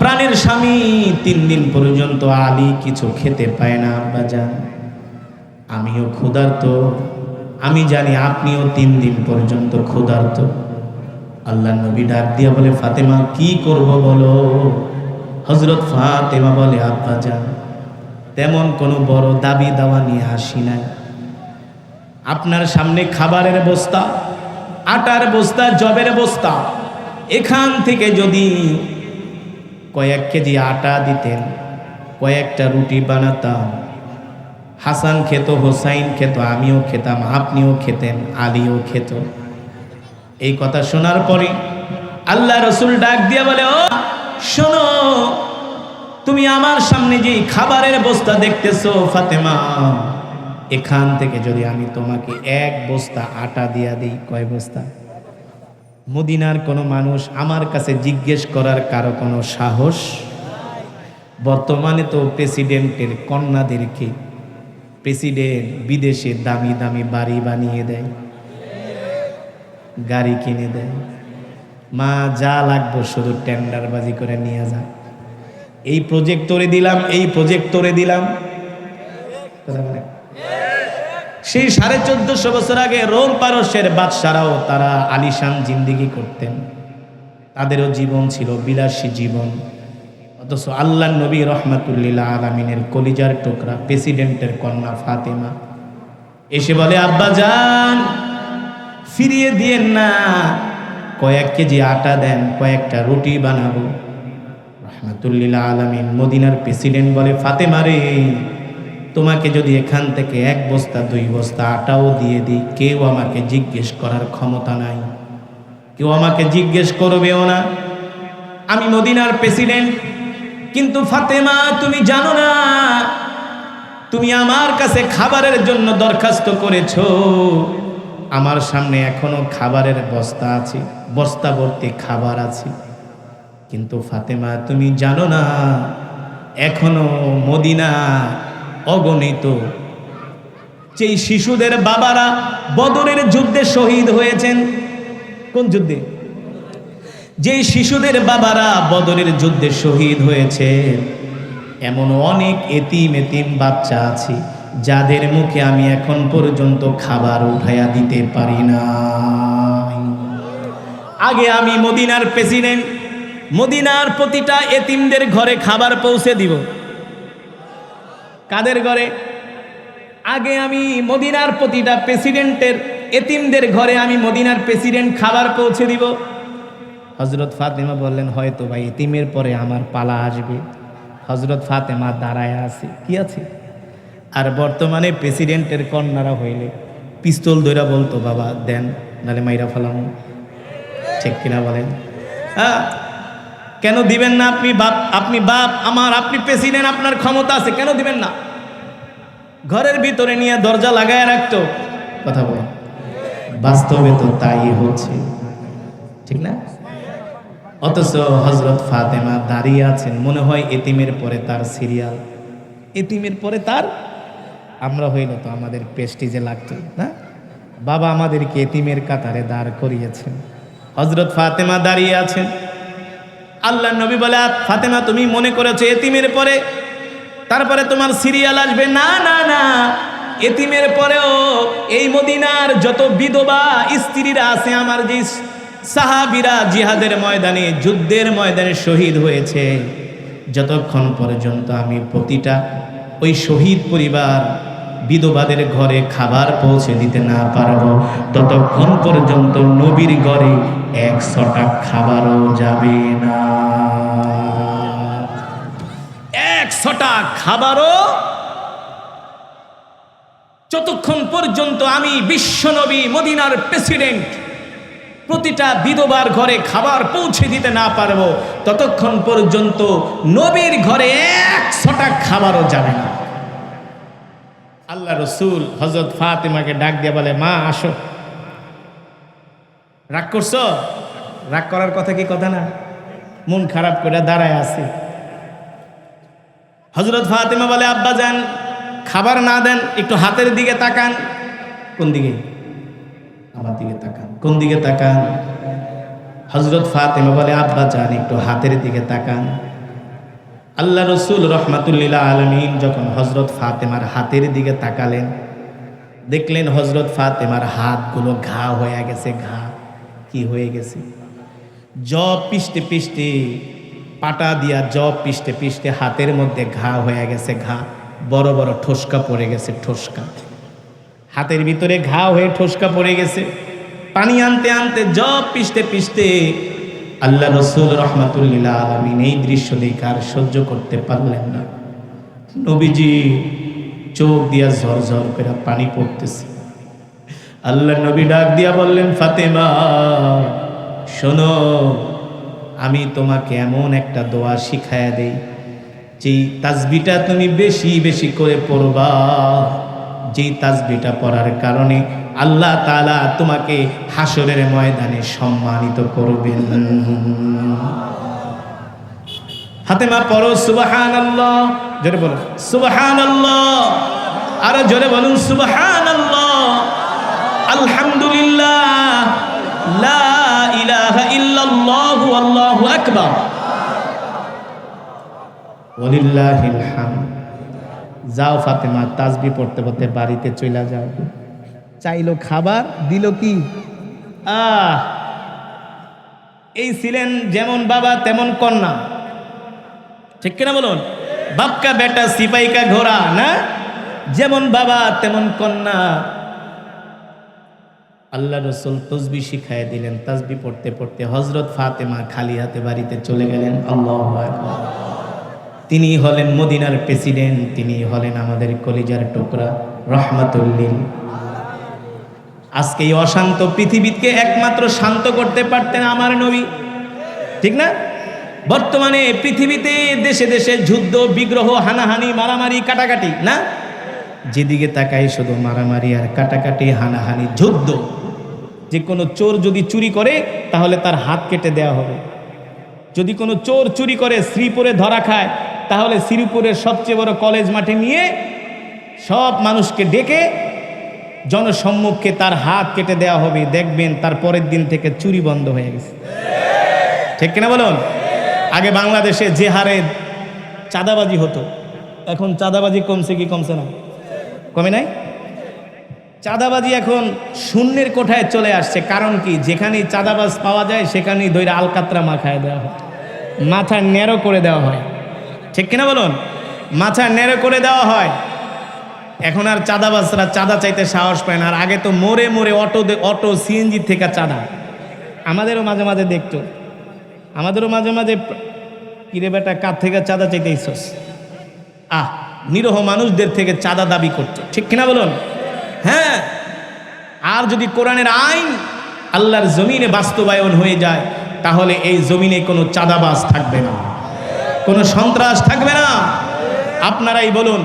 প্রাণের স্বামী 3 দিন পর্যন্ত আলী কিছু খেতে পায় না। আব্বাজান, আমিও ক্ষুধার্ত, আমি জানি আপনিও 3 দিন পর্যন্ত ক্ষুধার্ত। আল্লাহ নবী ডাক দিয়া বলে, ফাতেমা কি করব বলো? হযরত ফাতেমা বলে, আব্বাজান তেমন কোনো বড় দাবি দাওয়া নিয়ে আসি নাই, আপনার সামনে খাবারের বস্তা, আটার বস্তা, জবের বস্তা, এখান থেকে যদি কয়েক কেজি আটা দিতেন, কয়েকটা রুটি বানাতাম, হাসান খেত, হোসাইন খেত, আমিও খেতাম, আপনিও খেতেন, আলীও খেত। এই কথা শোনার পরে আল্লাহ রসুল ডাক দিয়ে বলে, ও শোনো, তুমি আমার সামনে যে খাবারের বস্তা দেখতেছো ফাতেমা, এখান থেকে যদি আমি তোমাকে এক বস্তা আটা দিয়া দিই, কয় বস্তা? মদিনার কোনো মানুষ আমার কাছে জিজ্ঞেস করার কারো কোনো সাহস? বর্তমানে তো প্রেসিডেন্টের কন্যাদেরকে প্রেসিডেন্ট বিদেশে দামি দামি বাড়ি বানিয়ে দেয়, গাড়ি কিনে দেয়, মা যা লাগবে শুধু টেন্ডারবাজি করে নিয়ে যা, এই প্রজেক্ট তোরে দিলাম, এই প্রজেক্ট তোরে দিলাম। সেই 1450 বছর আগে রোম পারস্যের বাদশারাও তারা আলিশান জিন্দিগি করতেন, তাদেরও জীবন ছিল বিলাসী জীবন। অথচ আল্লাহ নবী রহমাতুল্লিল আলামিনের কলিজার টুকরা প্রেসিডেন্টের কন্যা ফাতেমা এসে বলে, আব্বা জান ফিরিয়ে দিয়েন না, কয়েক কেজি আটা দেন, কয়েকটা রুটি বানাবো। রহমাতুল্লিল আলামিন মদিনার প্রেসিডেন্ট বলে, ফাতেমা রে, তোমাকে যদি এখান থেকে এক বস্তা 2 বস্তা আটাও দিয়ে দিই, কেউ আমাকে জিজ্ঞেস করার ক্ষমতা নাই, কেউ আমাকে জিজ্ঞেস করবেও না, আমি মদিনার প্রেসিডেন্ট। কিন্তু ফাতেমা, তুমি জানো না, তুমি আমার কাছে খাবারের জন্য দরখাস্ত করেছো, আমার সামনে এখনো খাবারের বস্তা আছে, বস্তা ভর্তি খাবার আছে। কিন্তু ফাতেমা, তুমি জানো না, এখনো মদিনা অগণিত যেই শিশুদের বাবারা বদরের যুদ্ধে শহীদ হয়েছেন। কোন যুদ্ধে? যেই শিশুদের বাবারা বদরের যুদ্ধে শহীদ হয়েছে, এমন অনেক এতিম বাচ্চা আছে যাদের মুখে আমি এখন পর্যন্ত খাবার উঠাইয়া দিতে পারি না। আগে আমি মদিনার প্রেসিডেন্ট, মদিনার প্রতিটা এতিমদের ঘরে খাবার পৌঁছে দিব। কাদের ঘরে? আগে আমি মদিনার প্রতিটা প্রেসিডেন্টের এতিমদের ঘরে আমি মদিনার প্রেসিডেন্ট খাবার পৌঁছে দিব। হযরত ফাতেমা বললেন, হয়তো ভাই এতিমের পরে আমার পালা আসবে। হযরত ফাতেমা দাঁড়ায় আছে, কি আছে? আর বর্তমানে প্রেসিডেন্টের কন্যারা হইলে পিস্তল ধইরা বলতো, বাবা দেন, নালে মাইরা ফেলাম। ঠিক কিনা বলেন? হ্যাঁ, কেন দিবেন না? আপনি বাপ আমার, আপনি প্রেসিডেন্ট, আপনার ক্ষমতা আছে, কেন দিবেন না? ঘরের ভিতরে নিয়ে দরজা লাগায় রাখতো। কথা বলেন, বাস্তবে তো তাই হচ্ছে, ঠিক না? অথচ হযরত ফাতেমা দাঁড়িয়ে আছেন, মনে হয় এতিমের পরে তার সিরিয়াল, এতিমের পরে তার। আমরা হইল তো আমাদের প্রেস্টিজে লাগতো না, বাবা আমাদেরকে এতিমের কাতারে দাঁড় করিয়েছেন, হযরত ফাতেমা দাঁড়িয়ে আছেন। আল্লাহ নবী বলে, ফাতেমা তুমি মনে করেছো এতিমের পরে তারপরে তোমার সিরিয়াল আসবে? না না না, এতিমের পরেও এই মদিনার যত বিধবা স্ত্রীরা আছে, আমার যে সাহাবীরা জিহাদের ময়দানে, যুদ্ধের ময়দানে শহীদ হয়েছে, যতক্ষণ পর্যন্ত আমি প্রতিটা ওই শহীদ পরিবার বিধবাদের ঘরে খাবার পৌঁছে দিতে না পারবো, ততক্ষণ পর্যন্ত নবীর ঘরে 100টা খাবারও যাবে না। 100টা খাবারও, যতক্ষণ পর্যন্ত আমি বিশ্বনবী মদিনার প্রেসিডেন্ট প্রতিটা বিধবার ঘরে খাবার পৌঁছে দিতে না পারবো, ততক্ষণ পর্যন্ত নবীর ঘরে 100টা খাবারও যাবে না। আল্লাহ রসুল হযরত ফাতেমাকে ডাক দিয়ে বলে, মা আসো। রাগ করছো? রাগ করার কথা কি কথা না? মন খারাপ করে দাঁড়ায় আছে। হযরত ফাতেমা বলে, আব্বা যান খাবার না দেন, একটু হাতের দিকে তাকান। কোন দিকে? আমার দিকে তাকান। কোন দিকে তাকান? হযরত ফাতেমা বলে, আব্বা যান একটু হাতের দিকে তাকান। আল্লাহ রসুল রহমাতুল্লিল আলামিন যখন হযরত ফাতেমার হাতের দিকে তাকালেন, দেখলেন হযরত ফাতেমার হাতগুলো ঘা হয়ে গেছে। ঘা কি হয়ে গেছে? জব পিষ্টে পিষ্টে, পাটা দিয়া জব পিষ্টে পিষ্টে হাতের মধ্যে ঘা হয়ে গেছে। ঘা বড় বড় ঠোসকা পড়ে গেছে, ঠোসকা। হাতের ভিতরে ঘা হয়ে ঠোসকা পড়ে গেছে। পানি আনতে আনতে জব পিষতে পিষতে আল্লাহ রসুল রহমাতুল্লিল আলামিন এই দৃশ্য দেখে আর সহ্য করতে পারলেন না। নবীজি চোখ দিয়া ঝরঝর করে পানি পড়তেছে। আল্লাহ নবী ডাক দিয়া বললেন, ফাতেমা শোনো, আমি তোমাকে এমন একটা দোয়া শিখায়া দেই, যেই তাসবিটা তুমি বেশি বেশি করে পড়বা, যেই তাসবিটা পড়ার কারণে আল্লাহ তাআলা তোমাকে হাসরের ময়দানে সম্মানিত করবেন। ফাতেমা পড়ো সুবহানাল্লাহ, জোরে বলো সুবহানাল্লাহ, আরো জোরে বলুন সুবহানাল্লাহ, আলহামদুলিল্লাহ, লা ইলাহা ইল্লাল্লাহু আল্লাহু আকবার, ওয়ালিল্লাহিল হামদ। যাও ফাতেমা, তাসবিহ পড়তে পড়তে বাড়িতে চলে যাও। চাইলো খাবার, দিল কি? এই ছিলেন যেমন বাবা তেমন কন্যা, ঠিক কিনা বলুন? বাপকা বেটা সিপাই কা ঘোড়া না, যেমন বাবা তেমন কন্যা। আল্লাহ রসুল তসবিহ শিখায় দিলেন। তাসবিহ পড়তে পড়তে হযরত ফাতেমা খালি হাতে বাড়িতে চলে গেলেন। আল্লাহু আকবার। তিনি হলেন মদিনার প্রেসিডেন্ট, তিনি হলেন আমাদের কলিজার টুকরা রহমাতুল্লিল। আজকে এই অশান্ত পৃথিবীকে একমাত্র শান্ত করতে পারতেন আমার নবী, ঠিক না? বর্তমানে পৃথিবীতে দেশে দেশে যুদ্ধ বিগ্রহ, হানাহানি, মারামারি, কাটাকাটি না, যেদিকে তাকাই শুধু মারামারি আর কাটাকাটি, হানাহানি, যুদ্ধ। যে কোনো চোর যদি চুরি করে তাহলে তার হাত কেটে দেওয়া হবে। যদি কোনো চোর চুরি করে শ্রীপুরে ধরা খায়, তাহলে শ্রীপুরের সবচেয়ে বড় কলেজ মাঠে নিয়ে সব মানুষকে ডেকে জনসম্মুখে তার হাত কেটে দেওয়া হবে। দেখবেন তার পরের দিন থেকে চুরি বন্ধ হয়ে গেছে, ঠিক কিনা বলুন? আগে বাংলাদেশে যে হারে চাঁদাবাজি হতো, এখন চাঁদাবাজি কমছে কি কমছে না? কমে নাই? চাঁদাবাজি এখন শূন্যের কোঠায় চলে আসছে। কারণ কি? যেখানেই চাঁদাবাজ পাওয়া যায় সেখানেই ধরে আলকাতরা মাখায় দেওয়া হয়, মাথা ন্যারো করে দেওয়া হয়, ঠিক কিনা বলুন? মাথা ন্যারো করে দেওয়া হয়। এখন আর চাঁদাবাজরা চাঁদা চাইতে সাহস পায় না। আর আগে তো মোড়ে মোড়ে অটো সিএনজি থেকে চাঁদা। আমাদেরও মাঝে মাঝে দেখতো, আমাদেরও মাঝে মাঝে, কিরে বেটা কার থেকে চাঁদা চাইতে ইচ্ছস, নিরহ মানুষদের থেকে চাঁদা দাবি করতো, ঠিক কিনা বলুন? হ্যাঁ। আর যদি কোরআনের আইন আল্লাহর জমিনে বাস্তবায়ন হয়ে যায়, তাহলে এই জমিনে কোনো চাঁদাবাজ থাকবে না, কোনো সন্ত্রাস থাকবে না। আপনারাই বলুন,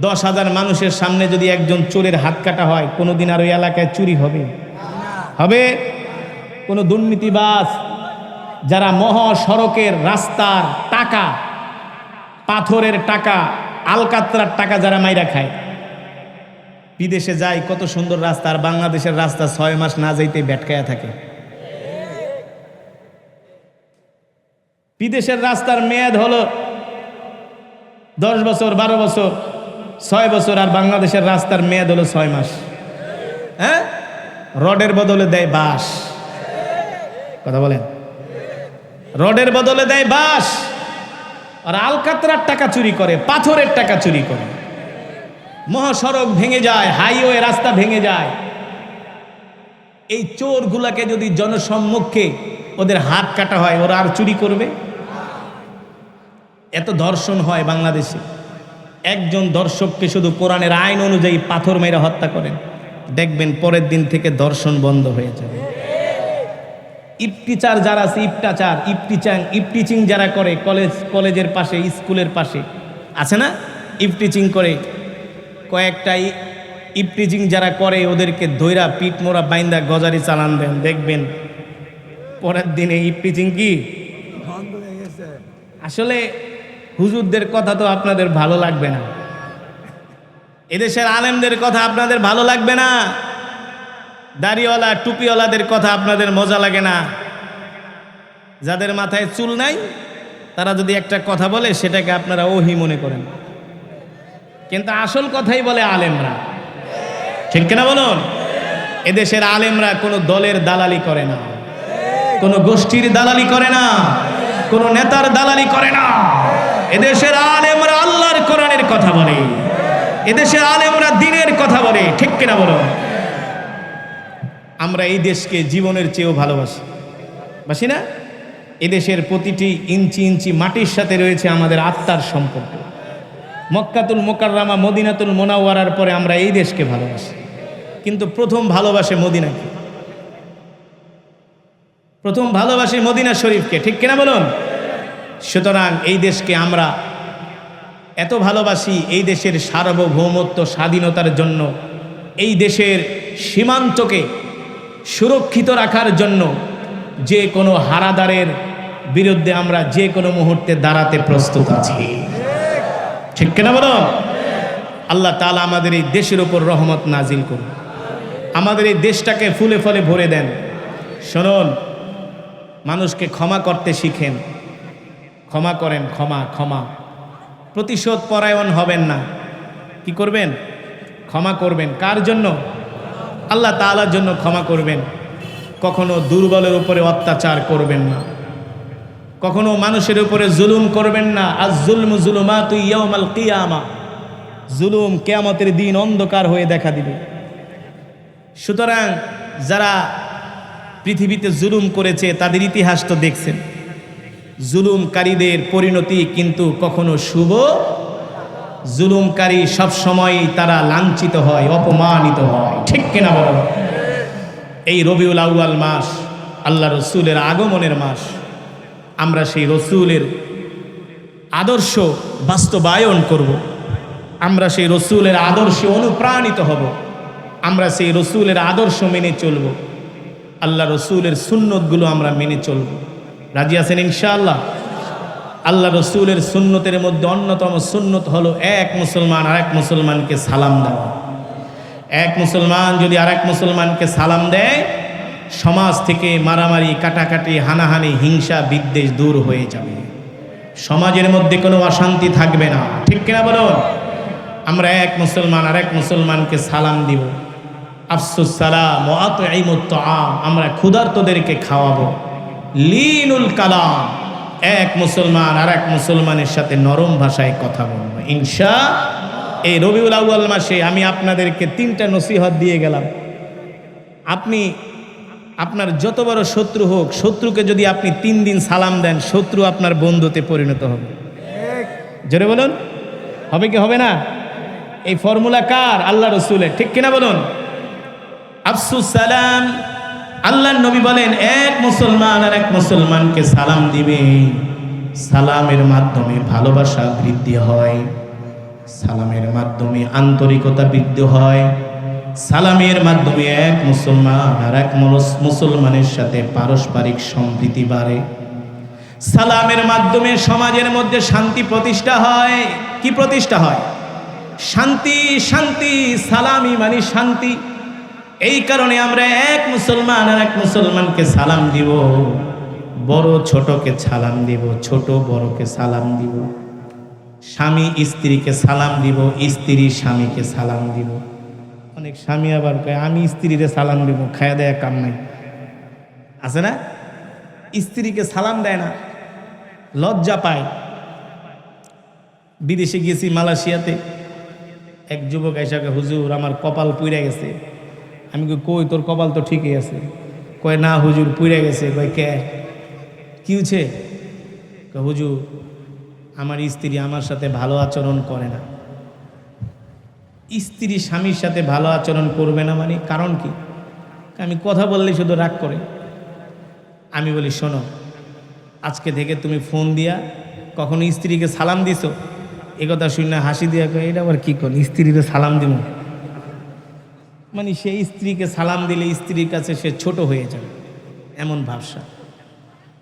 10,000 মানুষের সামনে যদি একজন চোরের হাত কাটা হয়, কোনোদিন আর ওই এলাকায় চুরি হবে? হবে? কোনো দুর্নীতিবাজ যারা মহাসড়কের রাস্তার টাকা, পাথরের টাকা, আলকাতরার টাকা যারা মাইরা খায়, বিদেশে যায় কত সুন্দর রাস্তা, আর বাংলাদেশের রাস্তা 6 মাস না যাইতে ব্যাটকায়া থাকে। বিদেশের রাস্তার মেয়াদ হলো 10 বছর, 12 বছর, 6 বছর, আর বাংলাদেশের রাস্তার মেয়াদ হলো 6 মাস। হ্যাঁ, রডের বদলে দেয় বাঁশ, কথা বলেন, রডের বদলে দেয় বাঁশ। আর আলকাতরার টাকা চুরি করে, পাথরের টাকা চুরি করে। মহাসড়ক ভেঙে যায়, হাইওয়ে রাস্তা ভেঙে যায়। এই চোরগুলাকে যদি জনসম্মুখে ওদের হাত কাটা হয়, ওরা আর চুরি করবে? এত ধর্ষণ হয় বাংলাদেশে। একজন দর্শককে শুধু কোরআনের আইন অনুযায়ী পাথর মেরে হত্যা করেন, দেখবেন পরের দিন থেকে ধর্ষণ বন্ধ হয়ে যাবে। ইফতিচার যারা আছে, ইফটিচিং যারা করে, কলেজের পাশে, স্কুলের পাশে আছে না, ইফটিচিং করে, কয়েকটা ইফটিচিং যারা করে ওদেরকে ধৈরা পিঠ মোড়া বাইন্দা গজারি চালান দেন, দেখবেন পরের দিনে ইফটিচিং কি বন্ধ হয়ে গেছে। আসলে হুজুরদের কথা তো আপনাদের ভালো লাগবে না, এদেশের আলেমদের কথা আপনাদের ভালো লাগবে না, দাড়িওয়ালা টুপিওয়ালাদের কথা আপনাদের মজা লাগে না। যাদের মাথায় চুল নাই তারা যদি একটা কথা বলে সেটাকে আপনারা ওহি মনে করেন, কিন্তু আসল কথাই বলে আলেমরা, ঠিক কিনা বলুন? এদেশের আলেমরা কোনো দলের দালালি করে না, কোনো গোষ্ঠীর দালালি করে না, কোনো নেতার দালালি করে না। এদেশের আলেমরা আল্লাহর কোরআনের কথা বলে, এদেশের আলেমরা দ্বীনের কথা বলে, ঠিক কিনা বলো? আমরা এই দেশকে জীবনের চেয়েও ভালোবাসি, বাসি না? এদেশের প্রতিটি ইঞ্চি ইঞ্চি মাটির সাথে রয়েছে আমাদের আত্মার সম্পর্ক। মক্কাতুল মুকাররমা মদিনাতুল মুনাওয়ারার পরে আমরা এই দেশকে ভালোবাসি, কিন্তু প্রথম ভালোবাসে মদিনাকে, প্রথম ভালোবাসি মদিনা শরীফকে, ঠিক কিনা বলুন? সুতরাং এই দেশকে আমরা এত ভালোবাসি, এই দেশের সার্বভৌমত্ব স্বাধীনতার জন্য, এই দেশের সীমান্তকে সুরক্ষিত রাখার জন্য যে কোনো হারাদারের বিরুদ্ধে আমরা যে কোনো মুহূর্তে দাঁড়াতে প্রস্তুত আছি, ঠিক কিনা বলো? আল্লাহ তাআলা আমাদের এই দেশের উপর রহমত নাজিল করুন, আমাদের এই দেশটাকে ফুলে ফলে ভরে দেন। শুনুন, মানুষকে ক্ষমা করতে শিখেন, ক্ষমা করেন, ক্ষমা ক্ষমা। প্রতিশোধ পরায়ণ হবেন না, কি করবেন? ক্ষমা করবেন। কার জন্য? আল্লাহ তাআলার জন্য ক্ষমা করবেন। কখনো দুর্বলের উপরে অত্যাচার করবেন না, কখনো মানুষের উপরে জুলুম করবেন না। আয-যুলমু যুলুমাতু ইয়াউমাল কিয়ামা, জুলুম কিয়ামতের দিন অন্ধকার হয়ে দেখা দিবে। সুতরাং যারা পৃথিবীতে জুলুম করেছে তাদের ইতিহাস তো দেখছেন, জুলুমকারীদের পরিণতি কিন্তু কখনো শুভ। জুলুমকারী সবসময় তারা লাঞ্ছিত হয়, অপমানিত হয়, ঠিক কিনা বলো? এই রবিউল আউয়াল মাস আল্লাহ রসুলের আগমনের মাস, আমরা সেই রসুলের আদর্শ বাস্তবায়ন করব, আমরা সেই রসুলের আদর্শে অনুপ্রাণিত হব, আমরা সেই রসুলের আদর্শ মেনে চলব, আল্লাহ রসুলের সুন্নতগুলো আমরা মেনে চলব। রাজি আছেন ইনশাআল্লাহ? আল্লাহ রসুলের সুন্নতের মধ্যে অন্যতম সুন্নত হলো এক মুসলমান আরেক মুসলমানকে সালাম দেওয়া। এক মুসলমান যদি আরেক মুসলমানকে সালাম দেয়, সমাজ থেকে মারামারি, কাটাকাটি, হানাহানি, হিংসা, বিদ্বেষ দূর হয়ে যাবে, সমাজের মধ্যে কোনো অশান্তি থাকবে না, ঠিক কিনা বলো? আমরা এক মুসলমান আরেক মুসলমানকে সালাম দিব। আফসুস সালাম ওয়া আতঈমুত তাআম, আমরা ক্ষুধার্তদেরকে খাওয়াবো। লিনুল কালাম, এক মুসলমান আরেক মুসলমানের সাথে নরম ভাষায় কথা বলবো ইনশাআল্লাহ। এই রবিউল আউয়াল মাসে আমি আপনাদেরকে 3টা নসিহত দিয়ে গেলাম। আপনি আপনার যত বড় শত্রু হোক, শত্রুকে যদি আপনি 3 দিন সালাম দেন, শত্রু আপনার বন্ধুতে পরিণত হবে। জোরে বলুন, হবে কি হবে না? এই ফর্মুলা কার? আল্লাহ রসুলের, ঠিক কিনা বলুন? আফসুস সালাম, আল্লাহর নবী বলেন এক মুসলমান আর এক মুসলমানকে সালাম দিবে, সালামের মাধ্যমে ভালোবাসা বৃদ্ধি হয়, সালামের মাধ্যমে আন্তরিকতা বৃদ্ধি হয়, সালামের মাধ্যমে এক মুসলমান আর এক মুসলমানের সাথে পারস্পরিক সম্প্রীতি বাড়ে, সালামের মাধ্যমে সমাজের মধ্যে শান্তি প্রতিষ্ঠা হয়। কি প্রতিষ্ঠা হয়? শান্তি, শান্তি। সালামি মানে শান্তি। এই কারণে আমরা এক মুসলমান আর এক মুসলমানকে সালাম দিব, বড় ছোটকে সালাম দিব, ছোট বড়কে সালাম দিব, স্বামী স্ত্রীকে সালাম দিব, স্ত্রী স্বামীকে সালাম দিব। অনেক স্বামী আবার কয় আমি স্ত্রীরে সালাম দিব, খায়া দেয়া কাম নাই, আছে না? স্ত্রীকে সালাম দেয় না, লজ্জা পায়। বিদেশে গিয়েছি মালয়েশিয়াতে, এক যুবক এসে হুজুর আমার কপাল পুইরা গেছে। আমি কই তোর কপাল তো ঠিকই আছে। কয় না হুজুর পুইরা গেছে। কয় কে? কি হচ্ছে? হুজুর আমার স্ত্রী আমার সাথে ভালো আচরণ করে না। স্ত্রী স্বামীর সাথে ভালো আচরণ করবে না মানে কারণ কি? আমি কথা বললে শুধু রাগ করে। আমি বলি শোনো, আজকে থেকে তুমি ফোন দিয়া কখনো স্ত্রীকে সালাম দিছো? এ কথা শুনে হাসি দিয়া কয় এটা আবার কি কর, স্ত্রীকে সালাম দিব মানে সেই স্ত্রীকে সালাম দিলে স্ত্রীর কাছে সে ছোট হয়ে যাবে, এমন ভাবসা।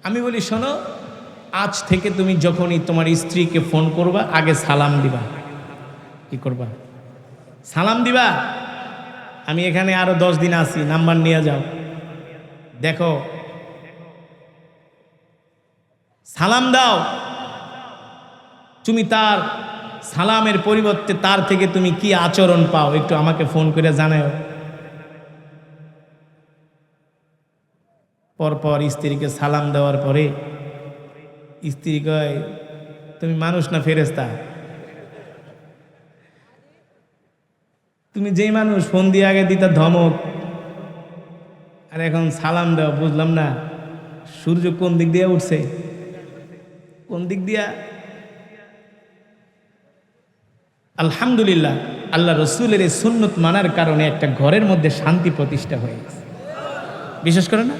আমি বলি শোনো, আজ থেকে তুমি যখনই তোমার স্ত্রীকে ফোন করবা আগে সালাম দিবা। কি করবা? সালাম দিবা। আমি এখানে আরো 10 দিন আছি, নাম্বার নিয়ে যাও, দেখো, সালাম দাও। তুমি তার সালামের পরিবর্তে তার থেকে তুমি কি আচরণ পাও একটু আমাকে ফোন করে জানাও। পরপর স্ত্রীকে সালাম দেওয়ার পরে স্ত্রী কয় তুমি মানুষ না ফেরেশতা? তুমি যেই মানুষ ফোন দিয়ে আগে দিতা ধমক, আর এখন সালাম দাও, বুঝলাম না সূর্য কোন দিক দিয়ে উঠছে, কোন দিক দিয়া। আলহামদুলিল্লাহ, আল্লাহ রসুলের এই সুন্নত মানার কারণে একটা ঘরের মধ্যে শান্তি প্রতিষ্ঠা হয়ে গেছে। বিশেষ করে না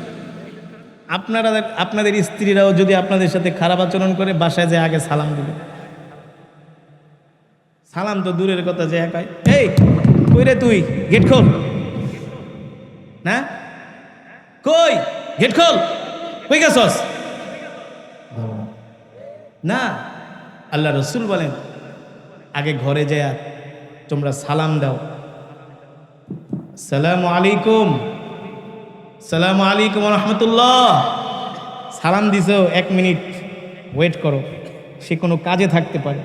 আপনাদের স্ত্রীরাও যদি আপনাদের সাথে খারাপ আচরণ করে, বাসায় যে আগে সালাম দিবে। সালাম তো দূরের কথা, যে একাই এই কই রে তুই, গেট খোল, না কই গেট খোল, কই গেছস না। আল্লাহ রসুল বলেন আগে ঘরে যায় তোমরা সালাম দাও, সালামু আলাইকুম, সালামু আলাইকুম রহমতুল্লাহ। সালাম দিছো, 1 মিনিট ওয়েট করো। সে কোনো কাজে থাকতে পারে,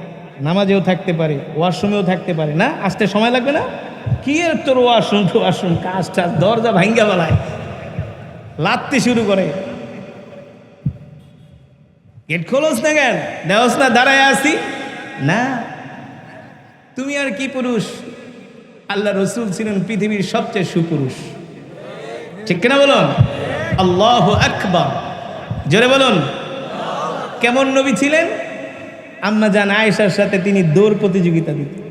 নামাজেও থাকতে পারে, ওয়াশরুমেও থাকতে পারে, না আসতে সময় লাগবে না। কি এর তোর ওয়াশরুম কাজ টাজ, দরজা ভাঙ্গা বেলায় লাত্তি শুরু করে, গেট খোলস না কেন, দেওস না দাঁড়ায় আসি না। তুমি আর কি পুরুষ, আল্লাহ রসুল ছিলেন পৃথিবীর সবচেয়ে সুপুরুষ, ঠিক কিনা বলুন? আল্লাহু আকবার, জোরে বলুন। কেমন নবী ছিলেন? আম্মা জান আয়েশার সাথে তিনি দৌড় প্রতিযোগিতা দিতেন।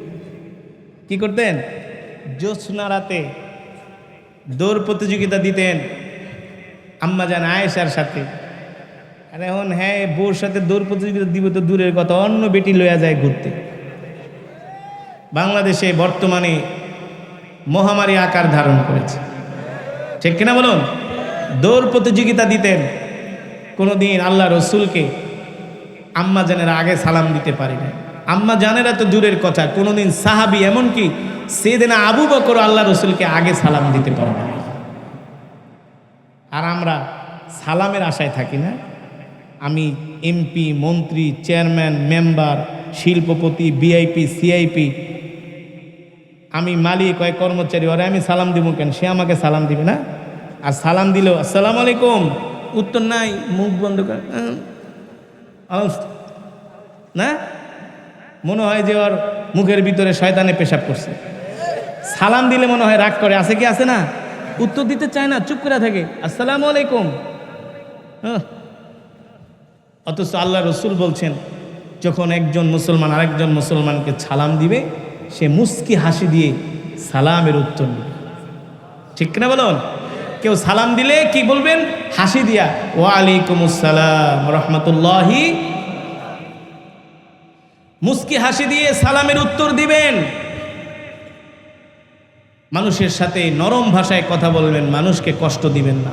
কি করতেন? জ্যোৎস্না রাতে দৌড় প্রতিযোগিতা দিতেন আম্মা জান আয়েশার সাথে। আর এখন হ্যাঁ, বউর সাথে দৌড় প্রতিযোগিতা দিব তো দূরের কথা, অন্য বেটি লইয়া যায় ঘুরতে। বাংলাদেশে বর্তমানে মহামারী আকার ধারণ করেছে, ঠিক কিনা বলুন? দৌড় প্রতিযোগিতা দিতেন। কোনোদিন আল্লাহ রসুলকে আম্মা জানেরা আগে সালাম দিতে পারে না। আম্মা জানেরা তো দূরের কথা, কোনোদিন সাহাবী এমনকি সেদিন আবু বকর আল্লাহ রসুলকে আগে সালাম দিতে পারে না। আর আমরা সালামের আশায় থাকি না। আমি এমপি, মন্ত্রী, চেয়ারম্যান, মেম্বার, শিল্পপতি, ভিআইপি, সিআইপি, আমি মালিক, হয় কর্মচারী, ওরে আমি সালাম দিব কেন? সে আমাকে সালাম দিবে না। আর সালাম দিলেও আসসালামু আলাইকুম, উত্তর নাই, মুখ বন্ধ করে না, মনে হয় যে ওর মুখের ভিতরে শয়তানে পেশাব করছে। সালাম দিলে মনে হয় রাগ করে, আছে কি আছে না, উত্তর দিতে চায় না, চুপ করে থাকে, আসসালামু আলাইকুম। অথচ আল্লাহ রসুল বলছেন যখন একজন মুসলমান আরেকজন মুসলমানকে সালাম দিবে, সে মুস্কি হাসি দিয়ে সালামের উত্তর দিবে, ঠিক না বলুন? কেউ সালাম দিলে কি বলবেন? হাসি দিয়া ওয়ালাইকুমুস সালাম রহমতুল্লাহি, মুস্কি হাসি দিয়ে সালামের উত্তর দিবেন। মানুষের সাথে নরম ভাষায় কথা বলবেন, মানুষকে কষ্ট দিবেন না।